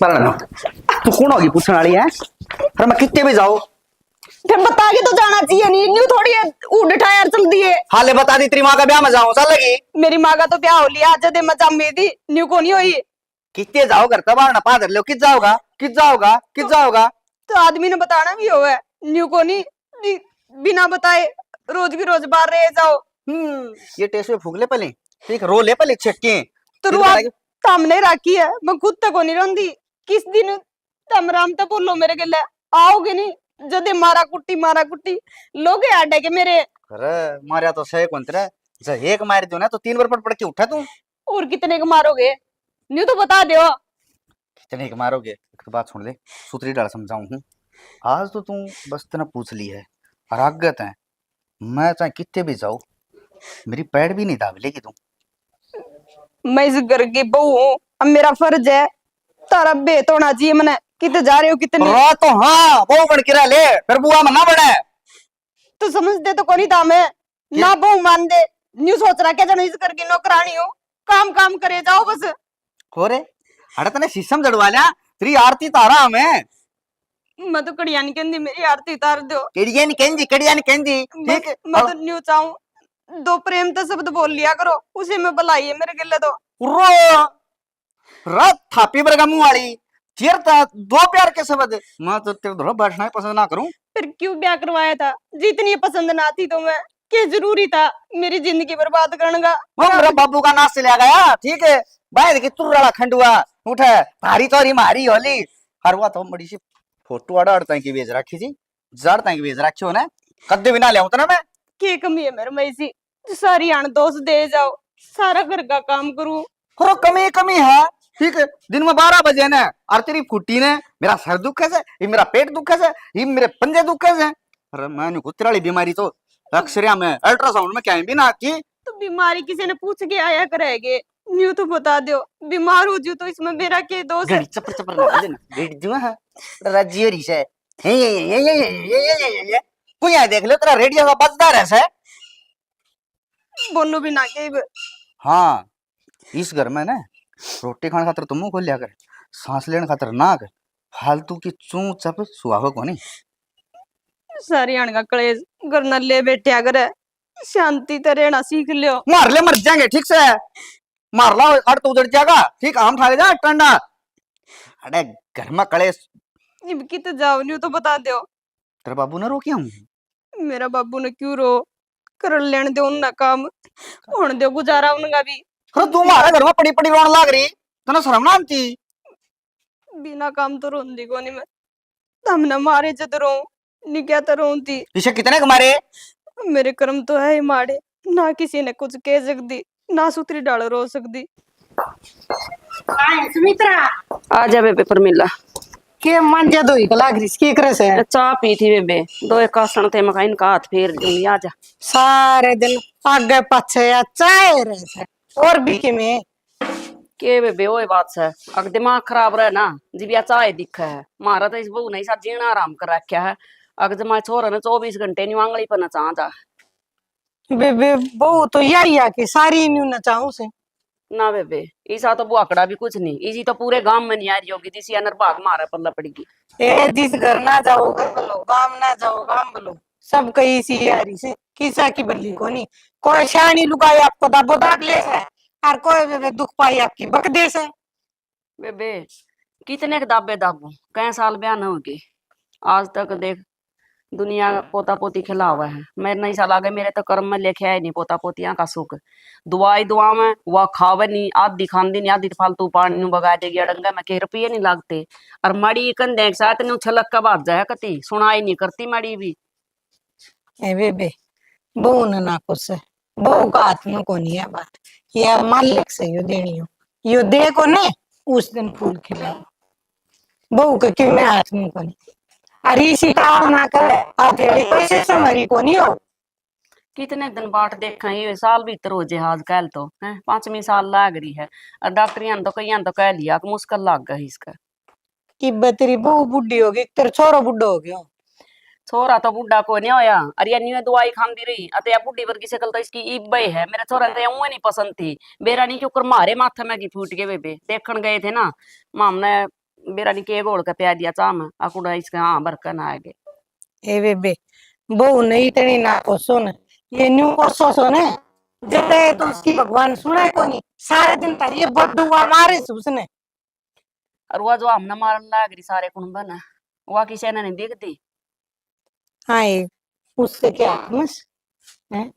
पर तू कौन होगी पूछने वाली है? अरे मैं कितने भी जाऊं फिर बता के तो जाना चाहिए नहीं, न्यू थोड़ी है उठ उठा यार चल दिए। हाले बता दी तेरी माँ का ब्याह में जाऊं चल लगी मेरी माँ का तो ब्याह हो लिया आज दे मजा में थी, न्यू को नहीं हुई। कितने जाओ घर तबार ना पादर लो कित जाओगा कित जाओगा कित जाओगा। तो आदमी ने बताना भी हो है, न्यू को नहीं बिना बताए रोज की रोज बाहर रह जाओ। ये टेस्ट में फूक ले पहले ठीक रो ले पहले छक्के तो रू आप सामने राखी है, मैं खुद तक को नहीं रही। किस दिन तम राम तो बोलो मेरे गले आओगे नहीं, जदे मारा कुट्टी लोग आडे के मेरे। अरे मारिया तो सही कौन तेरा जब एक मार दो ना तो 3 बार पड़ के उठा तू। और कितने को मारोगे न्यू तो बता दो। कितने के मारोगे एक बात सुन ले सूत्री डाल समझाऊं हूँ। आज तो तू बस तना पूछ ली है और आगत है मैं चाहे कितने भी जाऊं मेरी पैर भी नहीं दाब लेगी तू। मैं इस घर की बहू हूँ, अब मेरा फर्ज है तारा बेत होना चाहिए। मैंने कितने जा रहे हो कितने तो हाँ वो बन के रह ले फिर बुआ मना बने तो समझते तो कोनी था मैं ना बहू मान दे। न्यू सोच रहा क्या जानो इस घर की नौकरानी हो, काम काम करे जाओ बस। हो रे अरे तने शीशम जड़वा लिया तेरी आरती तारा हमें। मैं तो कड़िया नहीं कहती मेरी आरती उतार दो। कड़िया नहीं कहंदी ठीक मैं तो न्यू चाहूं दो प्रेम तो शब्द बोल लिया करो उसे में भलाई है मेरे गिले तो। रो रात थापी बरगा मुंह वाली चेरता दो प्यार के शब्द मैं तो तेरे धोरा बैठना पसंद ना करूं। फिर क्यों ब्याह करवाया था जितनी पसंद ना थी तो मैं क्या जरूरी था मेरी जिंदगी बर्बाद करने का। वो मेरा बाबू का नाच से ले गया ठीक है भाई की तुर्रा खंडुआ उठे तारी तोरी मारी होली हरवा तो बड़ी सी फोटो आड़ा अड़ता की बेच रखी थी जड़ता की बेच रखी हो ना कद्दे बिना ले ना मैं के कमी है मेरे में इसी सारी अण दोष दे जाओ सारा घर का काम करूं। और कमी कमी है ठीक है दिन में 12 बजे ना और तेरी फुट्टी ने मेरा सर दुखे से ये मेरा पेट दुखे से ये मेरे पंजे दुखे से। अरे मैंने कुत्ते वाली बीमारी तो अक्सरिया में अल्ट्रासाउंड में क्या भी ना की। तो बीमारी किसी ने पूछ के आया करेगे न्यू तो बता दो बीमार हो जू तो इसमें मेरा क्या दोष है। चपर चपर ना देना रेड जुआ है राज्य री से ये कोई आ देख लो तेरा रेडियो का बजदा रहे से बोलो भी ना के। हाँ इस घर में ना रोटी खाने खातर तुम मुंह खोल लिया कर सांस लेने खातर नाक फालतू की चू चप सुहाव को नहीं। सारी अण का कलेश घर न ले बैठे अगर शांति तो रहना सीख लियो। मार ले मर जाएंगे ठीक से मार लो अड़ तो उधर जाएगा ठीक आम खा ले जा टंडा। अरे घर में कलेश इब की तो जाओ न्यू तो बता दो। तेरे बाबू ने रोकी हम मेरा बाबू ने क्यों रो कर लेने दो उनका काम होने दो गुजारा उनका भी। अरे तू हमारे घर में पड़ी पड़ी रोने लाग रही तना शर्म ना आती। बिना काम तो रोंदी को नहीं मैं हमने मारे जद रो नहीं क्या तो रोती। इसे कितने कमारे मेरे कर्म तो है ही माड़े ना किसी ने कुछ कह सकती ना सूत्री डाल रो सकती। सुमित्रा आ जा बेबे पर मिला के मन जा दोई लाग रही के करे से चाह पी थी बेबे दो एक आसन थे मका इनका हाथ फेर दूंगी आ जा। सारे दिन आगे पीछे या चाय रहे थे और भी के में के बेबे ओए बात से अगर दिमाग खराब रहे ना जिबिया चाय दिखा है मारा तो इस बहू नहीं सा जीना आराम कर रखा है अगर जमा छोरा ने 24 घंटे न्यू आंगली पर न चाहता बेबे बहु तो यही आके सारी न्यू न चाहूं से ना बेबे ईसा तो बुआकड़ा भी कुछ नहीं इसी तो पूरे गांव में नहीं आ रही होगी जिसी अनर भाग मारा पल्ला पड़ेगी। ए जिस घर ना जाओ घर बोलो गांव ना जाओ गांव बोलो सब कहीं सी यारी से किसा की बल्ली को नहीं कोई शानी लुगाई आपको दाबो दाग ले है और कोई बेबे दुख पाई आपकी बक दे से। बेबे कितने के दाबे दाबू कई साल बयान होगी आज तक देख दुनिया पोता पोती खिला हुआ है मेरे नहीं साल आगे मेरे तो कर्म में लेके आए नहीं पोता पोतियां का सुख दुआई दुआ में वह खावे नहीं आधी खांदी नहीं आधी फालतू पानी बगा देगी अड़ंगा में के रुपये नहीं लागते और मड़ी कंधे एक साथ नु छलक का बात जाए कती सुनाई नहीं करती मड़ी भी। ए बेबे बहू ने ना कुछ है बहू का हाथ में को नहीं है बात ये मालिक से यो देनी हो यो दे को ने उस दिन फूल खिलाओ बहू के क्यों में हाथ में को नहीं अरे इसी काम ना करे आधेड़ी कैसे समरी को नहीं हो। कितने दिन बाट देखा ये साल भीतर हो जहाज कल तो है 5वीं साल लाग रही है और डॉक्टरियां तो कई तो कह लिया कि मुश्किल लग गई इसका कि तेरी बहू बुढ़ी होगी तेरा छोरा बुढ़ा हो गया छोरा तो बुढ़ा को नहीं होया अरे अन्य दवाई खांदी रही अते या बुढ़ी वर्गी शकल तो इसकी इब्बे है मेरे छोरा तो यूं नहीं पसंद थी बेरा नहीं क्यों कर मारे माथे में की फूट के बेबे देखन गए थे ना मामने बेरा ने के घोल के प्या दिया चाह में अकुड़ा इसका हाँ बरका ना आगे। ए बेबे बहू ने इतनी ना को सुन ये न्यू को सो ने जब तो उसकी भगवान सुने को नहीं सारे दिन तार ये बदुआ मारे से उसने। और वह जो हमने मारन लाग रही सारे कुंबा ना वह किसी ने नहीं देखती। हाँ ये उससे क्या मस है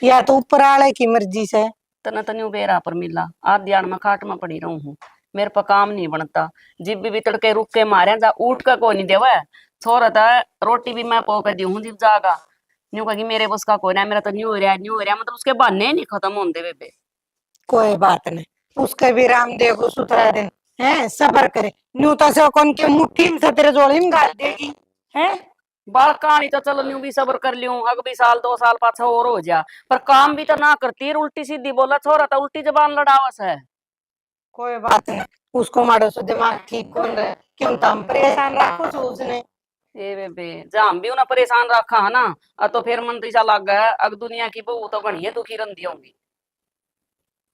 या तो ऊपर वाले की मर्जी से। तना तनी बेरा पर मिला आज ध्यान में खाट में पड़ी रहूं हूँ मेरे पर काम नहीं बनता जिब भी तड़के रुक के मारे जा उठ का को नहीं देवा छोरा था रोटी भी मैं पो के दी हूँ जिब जागा न्यू कही मेरे बस का कोई ना मेरा तो न्यू हो रहा मतलब उसके बहाने नहीं खत्म होते बेबे। कोई बात नहीं उसका भी रामदेव को सुतरा दिन है सबर करे न्यू तो से कौन के मुट्ठी में से तेरे जोड़ी में गाल देगी है। बाल कहानी तो चलो न्यू भी सबर कर लियो अग भी साल 2 साल पाछा और हो जा पर काम भी तो ना करती उल्टी सीधी बोला छोरा था उल्टी जबान लड़ावस है। कोई बात नहीं उसको मारो सो दिमाग ठीक कौन रहे क्यों तुम परेशान रखो सो उसने। ए बेबे जाम भी उन्हें परेशान रखा है ना तो फिर मंत्री सा लग गया अग दुनिया की बहू तो घनी है दुखी रंदी होंगी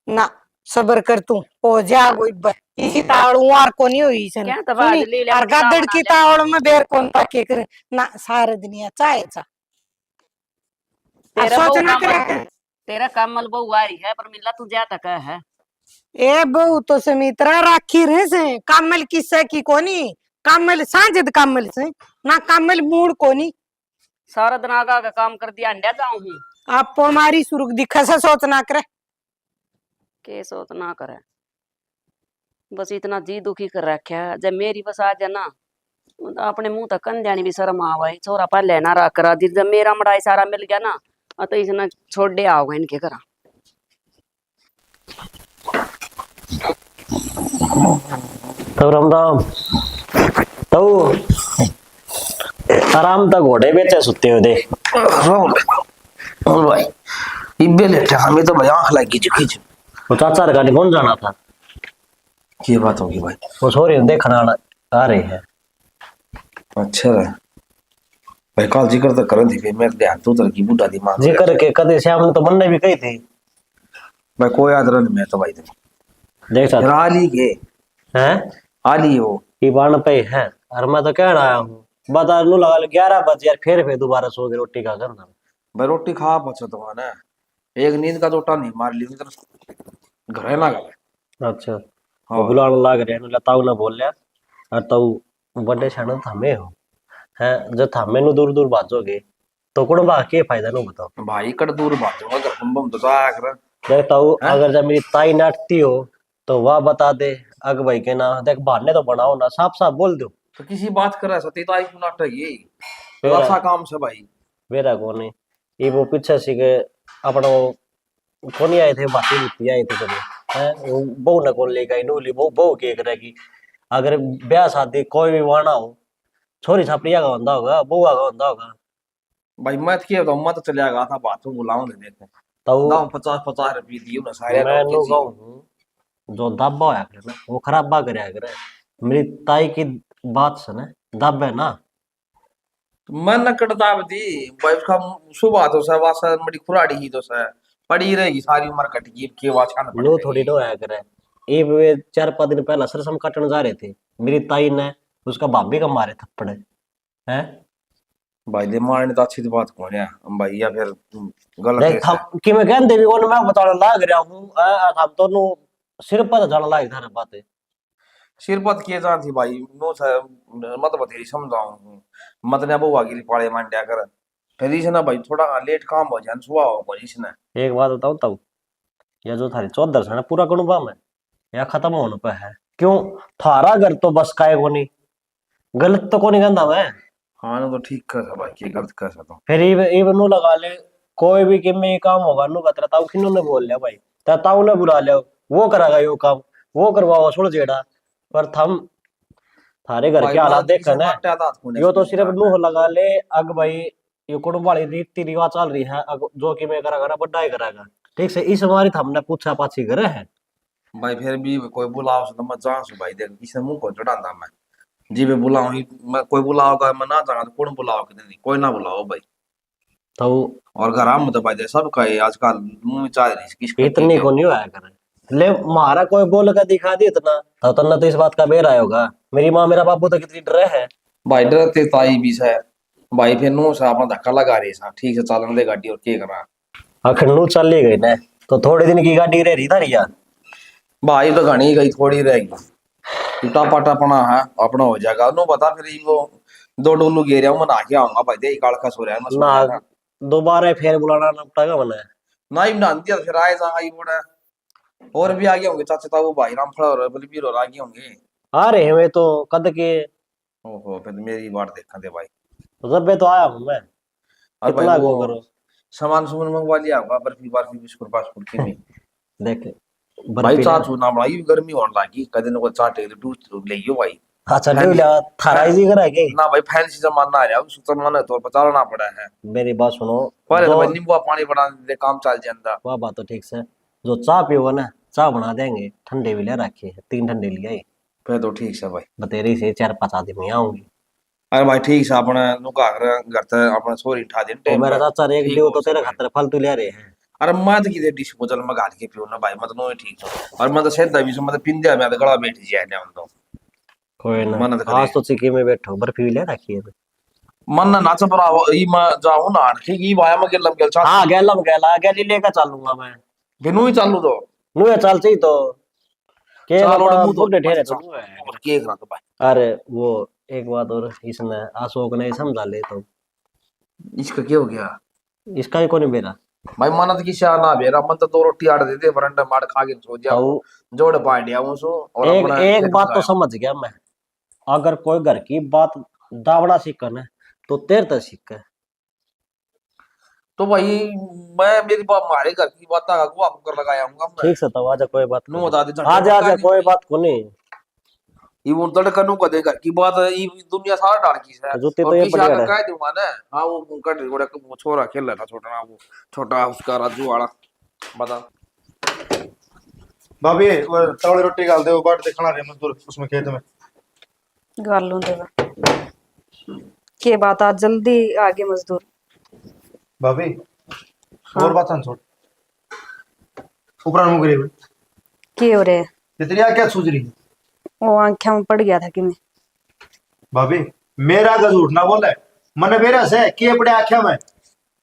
ना सबर कर तू ओ जा कोई इसी तावड़ वार को नहीं हुई सन क्या तब आज ले ले और अपना गदड़ बना की ले। तावड़ में बेर कौन पाके करे ना सारे दुनिया चाहे चा तेरा सोच बहू ना कमल करे तेरा कमल बहू आ रही है पर मिला तू जा तक है। ए बहू तो समित्रा राखी रहे से कामल किस्से की कोनी कामल सांजद कामल से ना कामल मूड कोनी सारा दिन आगा का काम कर दिया अंडा जाऊं हूँ आप हमारी सुरुख दिखा से सोच ना करे के सोच ना करे बस इतना जी दुखी कर रखा है जब मेरी बस आ जाए ना अपने मुंह तक कन जानी भी शर्म आवा छोरा पहले ना रख करा जब मेरा मड़ाई सारा मिल गया ना तो इसने छोड़ दे आओगे इनके घर। तो राम राम तो आराम तक घोड़े बेचे सुते हो देख और भाई इब्बे लेटे हमें तो भाई आंख लगी जी खींच। वो चाचा का गाड़ी कौन जाना था ये बात होगी भाई। वो छोरी देखना आ रही है। अच्छा है भाई कल जिक्र तो करन थी फिर मेरे ध्यान तो उतर की बूढ़ा दिमाग जी करके कदे श्याम ने तो मन ने भी कही थी भाई कोई याद रन मैं तो भाई देख यार सकते आली के हैं आली हो ये बाण पे है और मैं तो कह रहा हूँ बता नू लगा 11 बजे यार फिर दोबारा सो के रोटी खा करना भाई रोटी खा पछो तो ना एक नींद का टोटा नहीं मार ली तो घर ना गए। अच्छा हाँ। वो बुलाने लग रहे हैं ताऊ ने बोल लिया और ताऊ बड़े क्षण थमे हो हैं जो थमे नु दूर दूर भाजोगे तो कौन बा के फायदा नु बताओ भाई कड़ दूर भागूंगा घर बम तो आया कर। देख ताऊ हैं? अगर जब मेरी ताई नाटती हो तो वह बता दे अग भाई के ना देख बहाने तो बनाओ ना साफ साफ बोल दो तो किसी बात कर सती तो आई नाटक ये फिर ऐसा काम से भाई मेरा को नहीं ये वो पीछे सी के अपना कौन आए थे बाकी मिट्टी आए थे कभी हैं वो बहू ने कौन लेकर आई नूली बहू के करेगी अगर ब्याह शादी कोई भी वाना हो छोरी छापड़िया का बंदा होगा बउआ का बंदा होगा भाई मत किया तो मत चले गया था बात बुलाऊं देते तो दाम 50-50 रुपये दियो ना सारे मैं लोग नु के कहूं जो दाबा होया करे ना वो खराब बा करे करे मेरी ताई की बात से ना दाबे ना मन न कटता दी भाई उसका सुबह तो से वासा बड़ी खुराड़ी ही तो से पड़ी रहेगी सारी उम्र कट गई के वाचा न लो थोड़ी नो होया करे ये वे 4-5 दिन पहला सरसम काटने जा रहे थे मेरी ताई ने उसका भाभी का मारे थप्पड़ हैं भाई दे मारने तो अच्छी बात कौन है भाई या फिर गलत देख है थम कि मैं कहंदे भी कोन मैं बताने लाग रहा हूं हम दोनों सिर पर जाने लाग थारे बातें सिरपत किए जान थी भाई नो से मत बतेरी समझाऊं मत ने बुआ गिरी पाले मांड्या कर फिर इस ना भाई थोड़ा लेट काम हो जान सुबह हो भाई इसने एक बात बताऊं तब ये जो थारी चौधर से ना पूरा कणुबा में या खत्म होने पे है क्यों थारा घर तो बस काय कोनी गलत तो कोनी कहंदा मैं हाँ ना तो ठीक कर भाई की गलत कर सकता फिर इवन नु लगा ले कोई भी कि में काम होगा नु कतरा ताऊ किन्नो ने बोल लिया भाई ताऊ ने बुला लिया वो करागा यो काम वो करवाओ छोड़ जेड़ा पर थम थारे घर के हालात देख ना यो तो सिर्फ नु लगा ले अग भाई ये कुटुंब वाली रीति रिवाज चल रही है जो कि मैं करा बड्डा ही करागा ठीक से इस बारी हमने पूछा पाछी करे है भाई फिर भी कोई बुलाओ तो मैं जाऊं भाई देख किसने मुंह को चढ़ाता मैं जी मैं बुलाऊं ही मैं कोई बुलाओगा मैं ना जाऊंगा तो कौन बुलाओ कितने कोई ना बुलाओ भाई तो और घर आम तो भाई सब का है आजकल मुंह में चाह रही किस इतनी को नहीं होया करे ले मारा कोई बोल कर दिखा दी इतना तो तन्ने तो इस बात का बेर आया होगा। मेरी माँ मेरा बापू तो कितनी डरे है। भाई डरते ताई भी से भाई फिर नो सा अपना धक्का लगा रही सा ठीक से चालन दे गाड़ी और के करा। आखिर नू चल ही गई ना तो थोड़े दिन की गाड़ी रह रही था रिया। भाई तो घनी गई थोड़ी रहेगी टूटा पाटा पना है अपना हो जाएगा नो बता फिर वो 2 डोलू गेरिया मैं नहा के आऊंगा भाई दे काल का सो रहा है मैं सो ना रहा है दोबारा फिर बुलाना ना पड़ेगा मैंने। ना ही बना दिया फिर आए सा आई बोड़ा और भी आगे होंगे चाचा ताऊ भाई रामफड़ा और बलबीर और आगे होंगे। आ रहे हैं तो कद के। ओहो फिर मेरी बात देखा दे भाई। जब मैं तो आया हूँ मैं। और भाई कितना वो वो करो सामान सुमान मंगवा लिया होगा बर्फी बर्फी बिस्कुट पासकुट की में देख भाई बर्फी ले। चाचू ना भाई गर्मी होने लगी कदे न को चाटे टूट ले यो भाई। अच्छा ड्यू लिया थारा इजी करा के। ना भाई फैंसी जमाना आ रहा है उस जमाने तो बचाना पड़ा है। मेरी बात सुनो पहले तो जो भाई नींबू पानी बना दे काम चल जाता। वह बात तो ठीक से जो चाय पियोगा ना चाय बना देंगे ठंडे भी ले रखे 3 ठंडे लिए आई। फिर तो ठीक है भाई। बतेरी से 4-5 आदमी आऊंगी। अरे भाई ठीक से अपने नुका घर ते अपने छोरी उठा दे तो टाइम मेरा पर चाचा एक ठीक ड्यू हो तो तेरे सब। खातर फालतू ले रहे हैं। अरे मैं तो किसी डिस्पोजल में गाल के पियो ना भाई मैं तो नो ठीक हूं और मैं तो सेधा भी मैं तो पिंदे में तो गला बैठ जाए ना तो कोई ना मन तो आज तो चिकी में बैठो बर्फी भी ले रखी है। मन ना नाच पर ई मैं जाऊं ना ठीक ई भाया में गेलम गेल हाँ गैलम गैला गैली लेकर चलूंगा मैं। बिनु ही चालू तो नु चल ची तो के चल और बता मुंह बुढ़े ठहरे तो तो और के करा तो भाई। अरे वो एक बात और इसने अशोक ने समझा ले तो इसका क्या हो गया इसका ही कौन मेरा भाई मन तो किसी ना बेरा मन तो 2 रोटी आड़ दे दे बरंडा मार खा के सो जा तो जोड़ पांडिया हूं सो और एक अपना एक खेत बात तो उगाया। समझ गया मैं। अगर कोई घर की बात दावड़ा सीखन है तो तेरे तक सीख है। तो भाई मैं मेरी बात मारे घर की बात का को आपको कर लगाया हूं मैं ठीक से तो आजा कोई बात नु को बता दे झंडे आजा आजा पड़का कोई नहीं बात को नहीं। ये वो तड़ कनु को दे घर की बात ये दुनिया सारा डाल की है जूते तो और ये किसी बढ़िया आकर है। कह दूंगा ना हां वो कट गोड़ा वो छोरा खेल रहा था छोटा ना वो छोटा उसका राजू वाला बता। भाभी वो तवड़ी रोटी डाल दे वो बाट देखना रहे मजदूर उसमें खेत में। गाल लूं देवा के बात आज जल्दी आगे मजदूर। भाभी हाँ। और बात छोड़ ऊपर मुंह करी के हो रे इतनी आग क्या सूझ रही है? वो आंखें में पड़ गया था कि मैं भाभी मेरा का झूठ ना बोले मने मेरा से के पड़े आख्या में।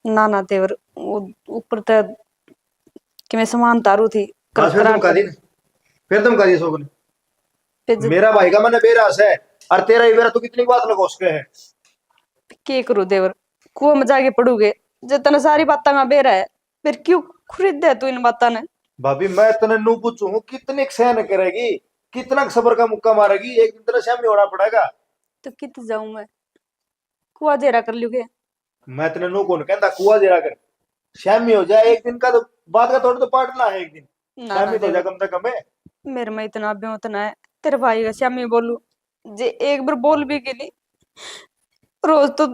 ना ना तेवर वो ऊपर तक कि मैं सामान तारू थी बस फिर तुम कह दी फिर तुम कह दी सोगन मेरा भाई का मने मेरा से और तेरा ही मेरा तो कितनी बात लगो उसके है। के करू देवर कुआ में जाके पड़ूगे जितना सारी बातें में बेरा है फिर क्यों खरीद तू इन बातों ने। भाभी मैं तने नू पूछू हूँ कितने सहन करेगी कितना सबर का मुक्का मारेगी एक दिन तेरा शामी होना पड़ेगा। तो कित जाऊं मैं कुआ जेरा कर लूगे। मैं तेने नू कौन कहता कुआ जरा कर शामी हो जाए एक दिन का तो बात का थोड़ा तो पाटना है एक दिन ना शामी तो हो जाए देवर कम से कम है। मेरे में इतना भी उतना है तेरे भाई का श्यामी बोलू जे एक बार बोल भी के नहीं रोज तो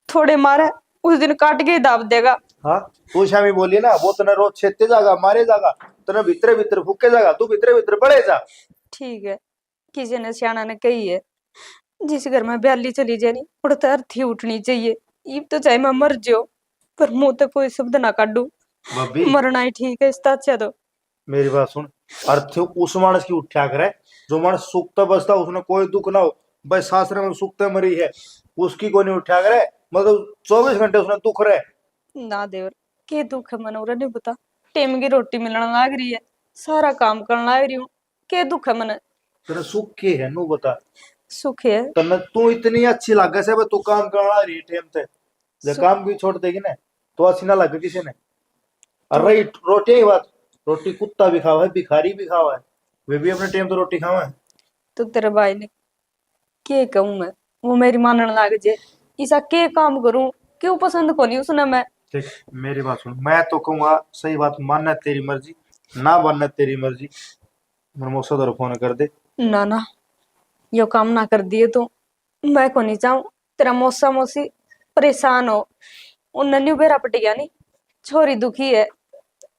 थोड़े मारे उस दिन काट के ही दाब देगा। हाँ तू शामी बोली ना वो तने रोज छेते जागा मारे जागा तने भीतरे भीतर फूके जागा तू भीतरे भीतर पड़े जा। ठीक है किसी ने सियाना ने कही है जिस घर में ब्याली चली जानी उड़ तो अर्थी उठनी चाहिए। इब तो चाहे मैं मर जाओ पर मुंह तो कोई शब्द ना काटू भाभी मरना ही ठीक है इसका अच्छा तो। मेरी बात सुन अर्थ उस मानस की उठा करे जो मानस सुखता बसता उसने कोई दुख ना हो भाई सासरे में सुखता मरी है उसकी कोई नहीं उठा करे मतलब 24 घंटे उसने दुख रहे। ना देवर के दुख है मनोरा नहीं पता टेम की रोटी मिलने लाग रही है सारा काम करने लाग रही हूँ के दुख है मन तेरा सुख के है नू बता सुख है तने तू इतनी अच्छी लागे से तू काम करना रही टेम ते जब सुख- काम भी छोड़ देगी ना तो अच्छी ना लगे किसी ने। और रही रोटी की बात रोटी कुत्ता भी खावा है भिखारी भी खावा है वे भी अपने टेम तो रोटी खावा है। तो तेरे भाई ने के कहूँ मैं वो मेरी मानने लाग जे ऐसा के काम करूं क्यों पसंद को नहीं उसने मैं। देख मेरी बात सुन मैं तो कहूंगा सही बात मानना तेरी मर्जी ना मानना तेरी मर्जी मनमोसा तो फोन कर दे। ना ना यो काम ना कर दिए तो मैं को नहीं चाहूं तेरा मौसा मौसी परेशान हो उन न्यू बेरा पट गया नहीं छोरी दुखी है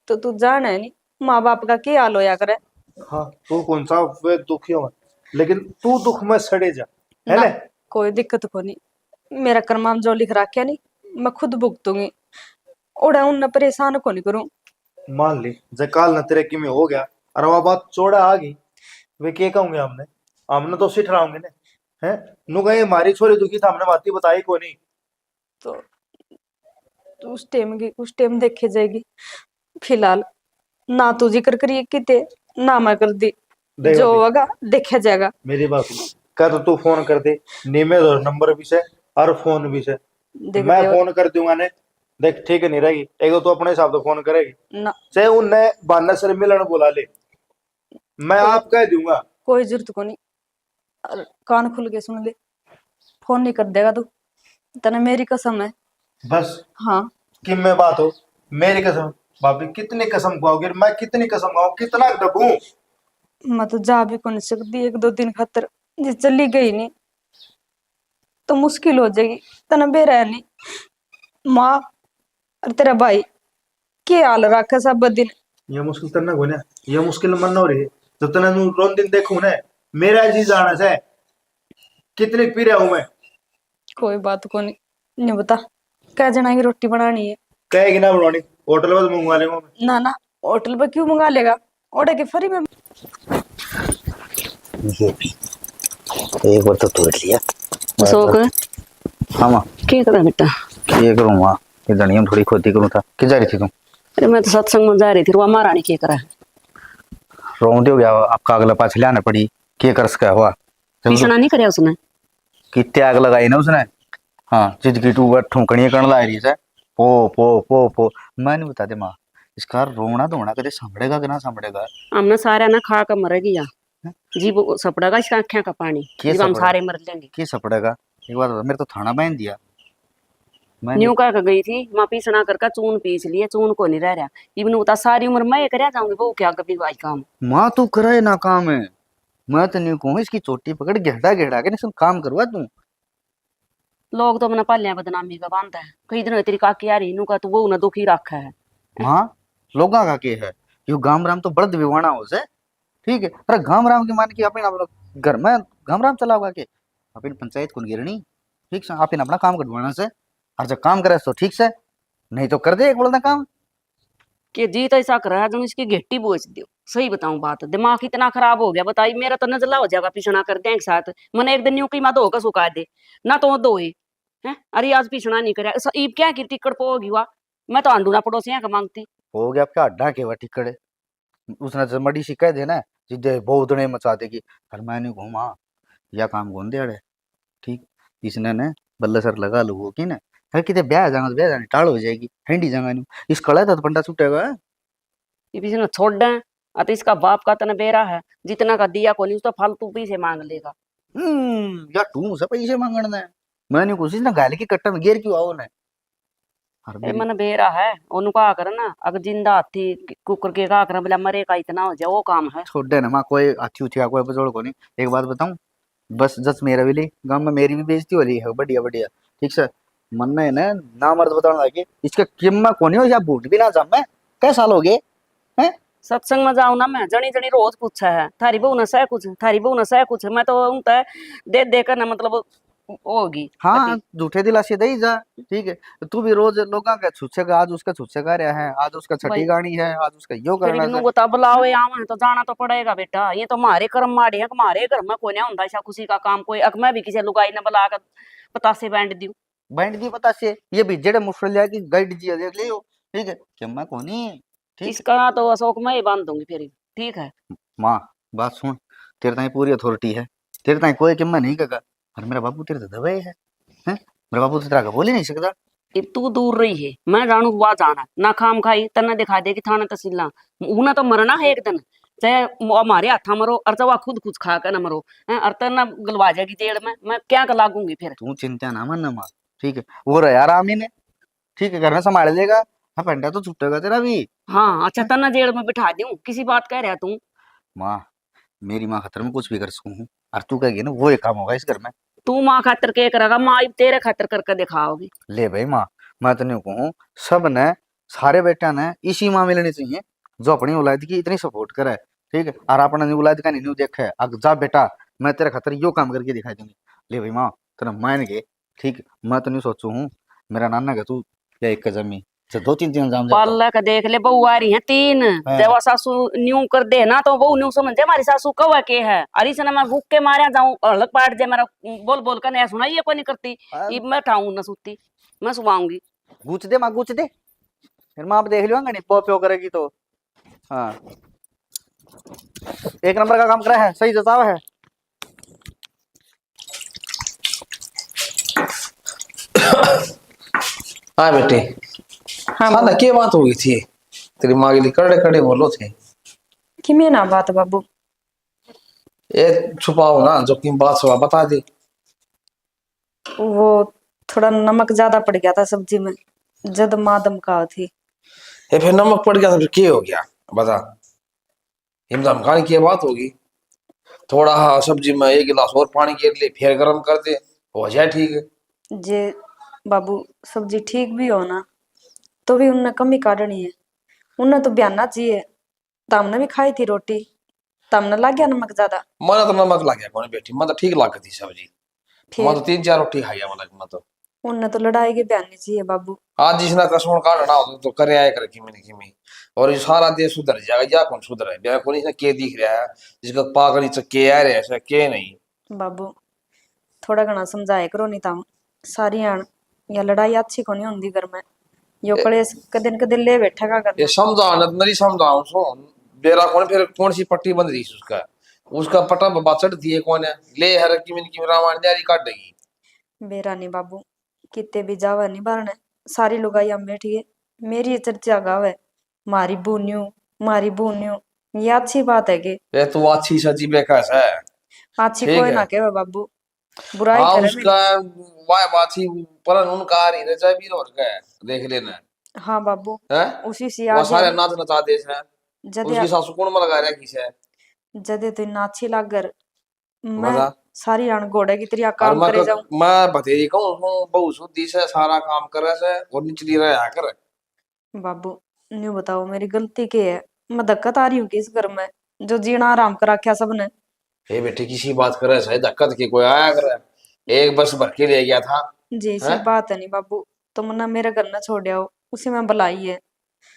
तो तू जान है नहीं माँ बाप का क्या हाल होया करे। हाँ तू कौन सा वे दुखी हो लेकिन तू दुख में सड़े जा है ना ना। कोई दिक्कत को नहीं मेरा कर्माम जो लिख रखा नहीं मैं खुद भुगतूंगी ओड़ा उन परेशान को नहीं करूं। मान ली जब काल न तेरे की में हो गया और वो बात चौड़ा आ गई, वे क्या कहूंगे हमने हमने तो सिठ रहोगे ने हैं। नु कहीं हमारी छोरी दुखी था, हमने बात ही बताई को नहीं। तो उस टाइम देखे जाएगी। फिलहाल ना तू जिक्र करिए किते, ना मैं कर दी। देख जो अभी, होगा देखा जाएगा। मेरी बात सुन, कर तो तू फोन कर दे, नीमे और नंबर भी से और फोन भी से, देख मैं दे फोन कर दूंगा ने। देख ठीक नहीं रहेगी, एक तो तू अपने हिसाब से फोन करेगी, ना, चाहे उनने बहाना सर मिलन बुला ले, मैं कोई आप कह दूंगा। कोई जरूरत को नहीं। और कान खुल के सुन ले, फोन नहीं कर देगा तू, तने मेरी कसम है। बस हाँ, कि मैं बात हो, मेरी कसम। भाभी कितनी कसम खाओगे, मैं कितनी कसम खाऊं, कितना दबूं। मैं तो जा भी कौन सकती 1-2 दिन खातर। जे चली गई नहीं तो मुश्किल हो जाएगी। तने बेरा नहीं माँ और तेरा भाई के हाल रखा सब दिन। ये मुश्किल करना को ना, ये मुश्किल मन हो रही है। जब तक मैं रोन दिन देखूं ना, मेरा जी जाना से कितनी पी रहा हूं मैं। कोई बात को नहीं बता, क्या जना की रोटी बनानी है। कहेगी ना बनवानी, होटल में मंगवा लेंगे मैं। ना ना, होटल पे क्यों मंगा लेगा, ऑर्डर के फ्री में। ये भी एक बार तो तोड़ लिया। अशोक हाँ माँ, क्या कर बेटा? ये करूँ माँ, ये धनिया में थोड़ी खोती करूँ था। कि जा रही थी तुम? अरे मैं तो सत्संग में जा रही थी, वो महारानी क्या करा है? रोंदे हो गया आपका, अगला पाछ लाना पड़ी। के कर सका हुआ पीछना नहीं करे उसने? कितने आग लगाई ना उसने। हाँ, जिद की टू ठुकनी कण ला रही है। पो पो पो पो, मैं नहीं बता दे माँ, इसका रोना धोना कदे संभड़ेगा कि ना संभड़ेगा? हमने सारे ना खा कर मरेगी या जीव सपड़ेगा इसका आँखें का पानी, के जीव हम सपड़ेगा? सारे मर जाएंगे। के सपड़ेगा? एक बात बता, मेरे तो थाना बांध दिया। मैं न्यू कह गई थी माँ पीसना करके चून पीस लिए, चून को नहीं रह रहा। इवन उता सारी उम्र मैं कर जाऊंगी, वो क्या कभी भाई काम। माँ तू करे ना काम है, मैं तो नहीं कहूँ इसकी चोटी पकड़ घेड़ा घेड़ा के नहीं काम करवा तू। लोग तो अपना पालिया बदनामी का बांधता है। कई दिन तेरी काकी आ रही, नु का तो वो ना दुखी रखा है। माँ लोगा का के है, यो गाम राम तो बड़द विवाना हो से। ठीक है, अरे गाम राम के मान के अपन अपना घर में गाम राम चलाओगा के अपन पंचायत कौन गिरनी। ठीक से अपन अपना काम करवाना से, और जब काम करे तो ठीक से, नहीं तो कर दे एक बोलना काम। कि जी तो ऐसा कर रहा है जो इसकी घेटी बोझ दियो। सही बताऊं बात, दिमाग इतना खराब हो गया बताई, मेरा तो नजला हो जाएगा पीछना कर दे एक साथ। मैंने एक दिन यूं की मैं धो का सुखा दे ना, तो धोए हैं। अरे आज पीछना नहीं करे ईब क्या की टिकट पो होगी वा, मैं तो आंडूना पड़ोसिया का मांगती। हो गया आपका अड्डा के वह टिकड़े, उसने जमड़ी शिकायत है ना, जिदे बहुदने मचा देगी। हर मैंने घूमा या काम गोन दे अड़े। ठीक, इसने ने बल्ले सर लगा लो की ना, हर किते ब्याह जाना तो ब्याह जानी टाल हो जाएगी, हैंडी जंगानी इस कड़ा तो पंडा छूटेगा। ये पीछे ना छोड़ दें, अत इसका बाप का तना बेरा है, जितना का दिया को नहीं उसका फालतू पैसे मांग लेगा। या तू मुझसे पैसे मांगना है, मैंने कोशिश ना गाली की कट्टा में गिर क्यों आओ ना। हर ए मेरी मन बेरा है ओनु का कर ना, अगर जिंदा हाथी कुकर के का कर बोला मरे का इतना हो जाए वो काम है। छोड़ दे ना माँ, कोई अच्छी उठी कोई बजोड़ को नहीं। एक बात बताऊं, बस जस मेरा भी ली गांव में मेरी भी बेइज्जती हो रही है, बढ़िया बढ़िया। ठीक से मन है ना मर्द बताना लगे, इसका कीमत कोनी हो या बूट भी ना जम मैं कैसा साल हो गए हैं। सत्संग में जाऊं ना मैं, जनी जनी रोज पूछा है थारी बहू न सह कुछ, थारी बहू न सह कुछ। मैं तो उनता दे दे कर ना मतलब होगी हाँ, अति। झूठे दिलासे दे ही जा। ठीक है, तू भी रोज लोगों का छुच्छे का, आज उसका छुच्छे का रहा है, आज उसका छठी भाई गाड़ी है, आज उसका यो फिर करना इनू है। बता बुलाओ आवा है तो जाना तो पड़ेगा बेटा। ये तो हमारे कर्म माड़े हैं, हमारे घर में कोई नहीं होता ऐसा खुशी का काम। कोई अक मैं भी किसी लुगाई ने बुला कर पतासे बैंड दूं। बैंड दी पता से ये भी जेड़े मुश्किल की गाइड जी देख लियो। ठीक है, कीमत कोनी। ठीक, इसका तो अशोक मैं ही बांध दूंगी फिर। ठीक है माँ बात सुन, तेरे ताई पूरी अथॉरिटी है, तेरे ताई कोई कीमत नहीं कगा। और मेरा बाबू तेरे तो दबाए है, हैं? मेरा बाबू तो तेरा का बोल ही नहीं सकता। अब तू दूर रही है, मैं जानू वहां जाना ना, खाम खाई तना दिखा देगी थाना तहसीला। उन्हें तो मरना है एक दिन, चाहे हमारे हाथा मरो और चाहे खुद कुछ खा कर ना मरो। हैं, और तना गलवा जाएगी जेल में, मैं क्या कर लागूंगी फिर। तू चिंता ना मन ना माँ। ठीक है, वो रहा यार आमी ने, ठीक है घर में संभाल लेगा। हाँ पंडा तो छूटेगा तेरा भी। हाँ अच्छा, तना जेल में बिठा दूं, किसी बात कह रहा तू? माँ मेरी माँ खतर में कुछ भी कर सकूँ हूँ, और तू कहेगी ना वो एक काम होगा इस घर में। तू माँ खातर के करेगा, माँ अब तेरे खातर करके दिखाओगी। ले भाई माँ, मैं तो नहीं कहूँ, सब ने सारे बेटा ने इसी माँ मिलनी चाहिए जो अपनी औलाद की इतनी सपोर्ट करे। ठीक है, और अपना औलाद का नहीं देखे, अग जा बेटा मैं तेरे खातर यो काम करके दिखाई दूंगी। ले भाई माँ तेरा मान गए। ठीक, मैं तो नहीं सोचू हूँ मेरा नाना का तू या एक जमी तो 2-3 दिन जाम पाल का देख ले, बहू आ रही है 3। जब सासू न्यू कर दे ना तो बहू न्यू समझ जाए हमारी सासू कवा के है। अरे से ना मैं भूख के मारे जाऊं अलग पाट जाए मेरा, बोल बोल कर नहीं सुना, ये कोई नहीं करती। ये मैं उठाऊं ना सूती, मैं सुबाऊंगी। गुच दे माँ, गुच दे, फिर माँ आप देख लियो नहीं पो प्यो करेगी तो। हाँ, 1 नंबर का काम करा है, सही जतावा है। हाँ बेटे, हाँ साला के बात हो गई थी तेरी माँ के लिए, कड़े कड़े बोलो थे। कि मैं ना बात बाबू, ये छुपाओ ना, जो की बात सुबह बता दे। वो थोड़ा नमक ज्यादा पड़ गया था सब्जी में, जद माँ दमका थी। ये फिर नमक पड़ गया था, फिर क्या हो गया बता। हिमदम खाने की बात होगी। थोड़ा हाँ सब्जी में 1 गिलास और पानी गिर ले, फिर गर्म कर दे, हो जाए ठीक है। जे बाबू सब्जी ठीक भी हो ना तो भी उनने कमी काटनी है। उन्हें तो बयाना चाहिए, तामने भी खाई थी रोटी, तामने लग गया नमक ज्यादा। मैंने तो नमक लग गया कौन बेटी, मैं तो ठीक लग थी सब्जी। मैं तो फिर 3-4 रोटी खाई है मैं तो। उन्हें तो लड़ाई के बयानी चाहिए बाबू। आज जिसने कसम काटना हो तो करे आए कर किमी न किमी, और ये सारा देश सुधर जाएगा। या कौन सुधर है, क्या कौन इसने के दिख रहा है जिसका पागल से के आ रहे ऐसा के नहीं। बाबू थोड़ा घना समझाए करो, नहीं ताम सारी आन या लड़ाई अच्छी को नहीं होती घर में। यो कलेश कदे ले बैठा का ये करना। समझाना नहीं समझाऊं सो बेरा कौन, फिर कौन सी पट्टी बंद रही उसका, उसका पटा बाबा चढ़ दिए कौन है, ले हर किमी न किमी रामायण जारी काट देगी। बेरा नहीं बाबू, कितने भी जावा नहीं बारने, सारी लुगाई हम बैठी है, मेरी चर्चा गावे, मारी बून्यू मारी बून्यू, ये अच्छी बात है कि ये तो अच्छी सची बेकस है। अच्छी ठीक कोई है। ना कहे बाबू, बुराई हाँ करे उसका वाह बाछी पर उनका आ रही रचा भी और का है, देख लेना हाँ बाबू, है। उसी से वो आज सारे नाच नचा देश है, जदे उसकी सासू कौन में लगा रहा किसे जदे तो नाची लागर मैं बता। सारी आन घोड़े की तरह और काम करे जाऊं। मैं भतेरी कहूँ बहु शुद्धि से सारा काम करे से और निचली रहा कर। बाबू न्यू बताओ मेरी गलती क्या है, मैं दिक्कत आ रही हूँ कि इस घर में जो जीना आराम कर रखा सबने। ये बेटे किसी बात करे से दिक्कत की कोई आया करे, एक बस भर के ले गया था जैसी है। बात है नहीं बाबू, तुमने मेरे घर न छोड़ आओ, उसी में भलाई है।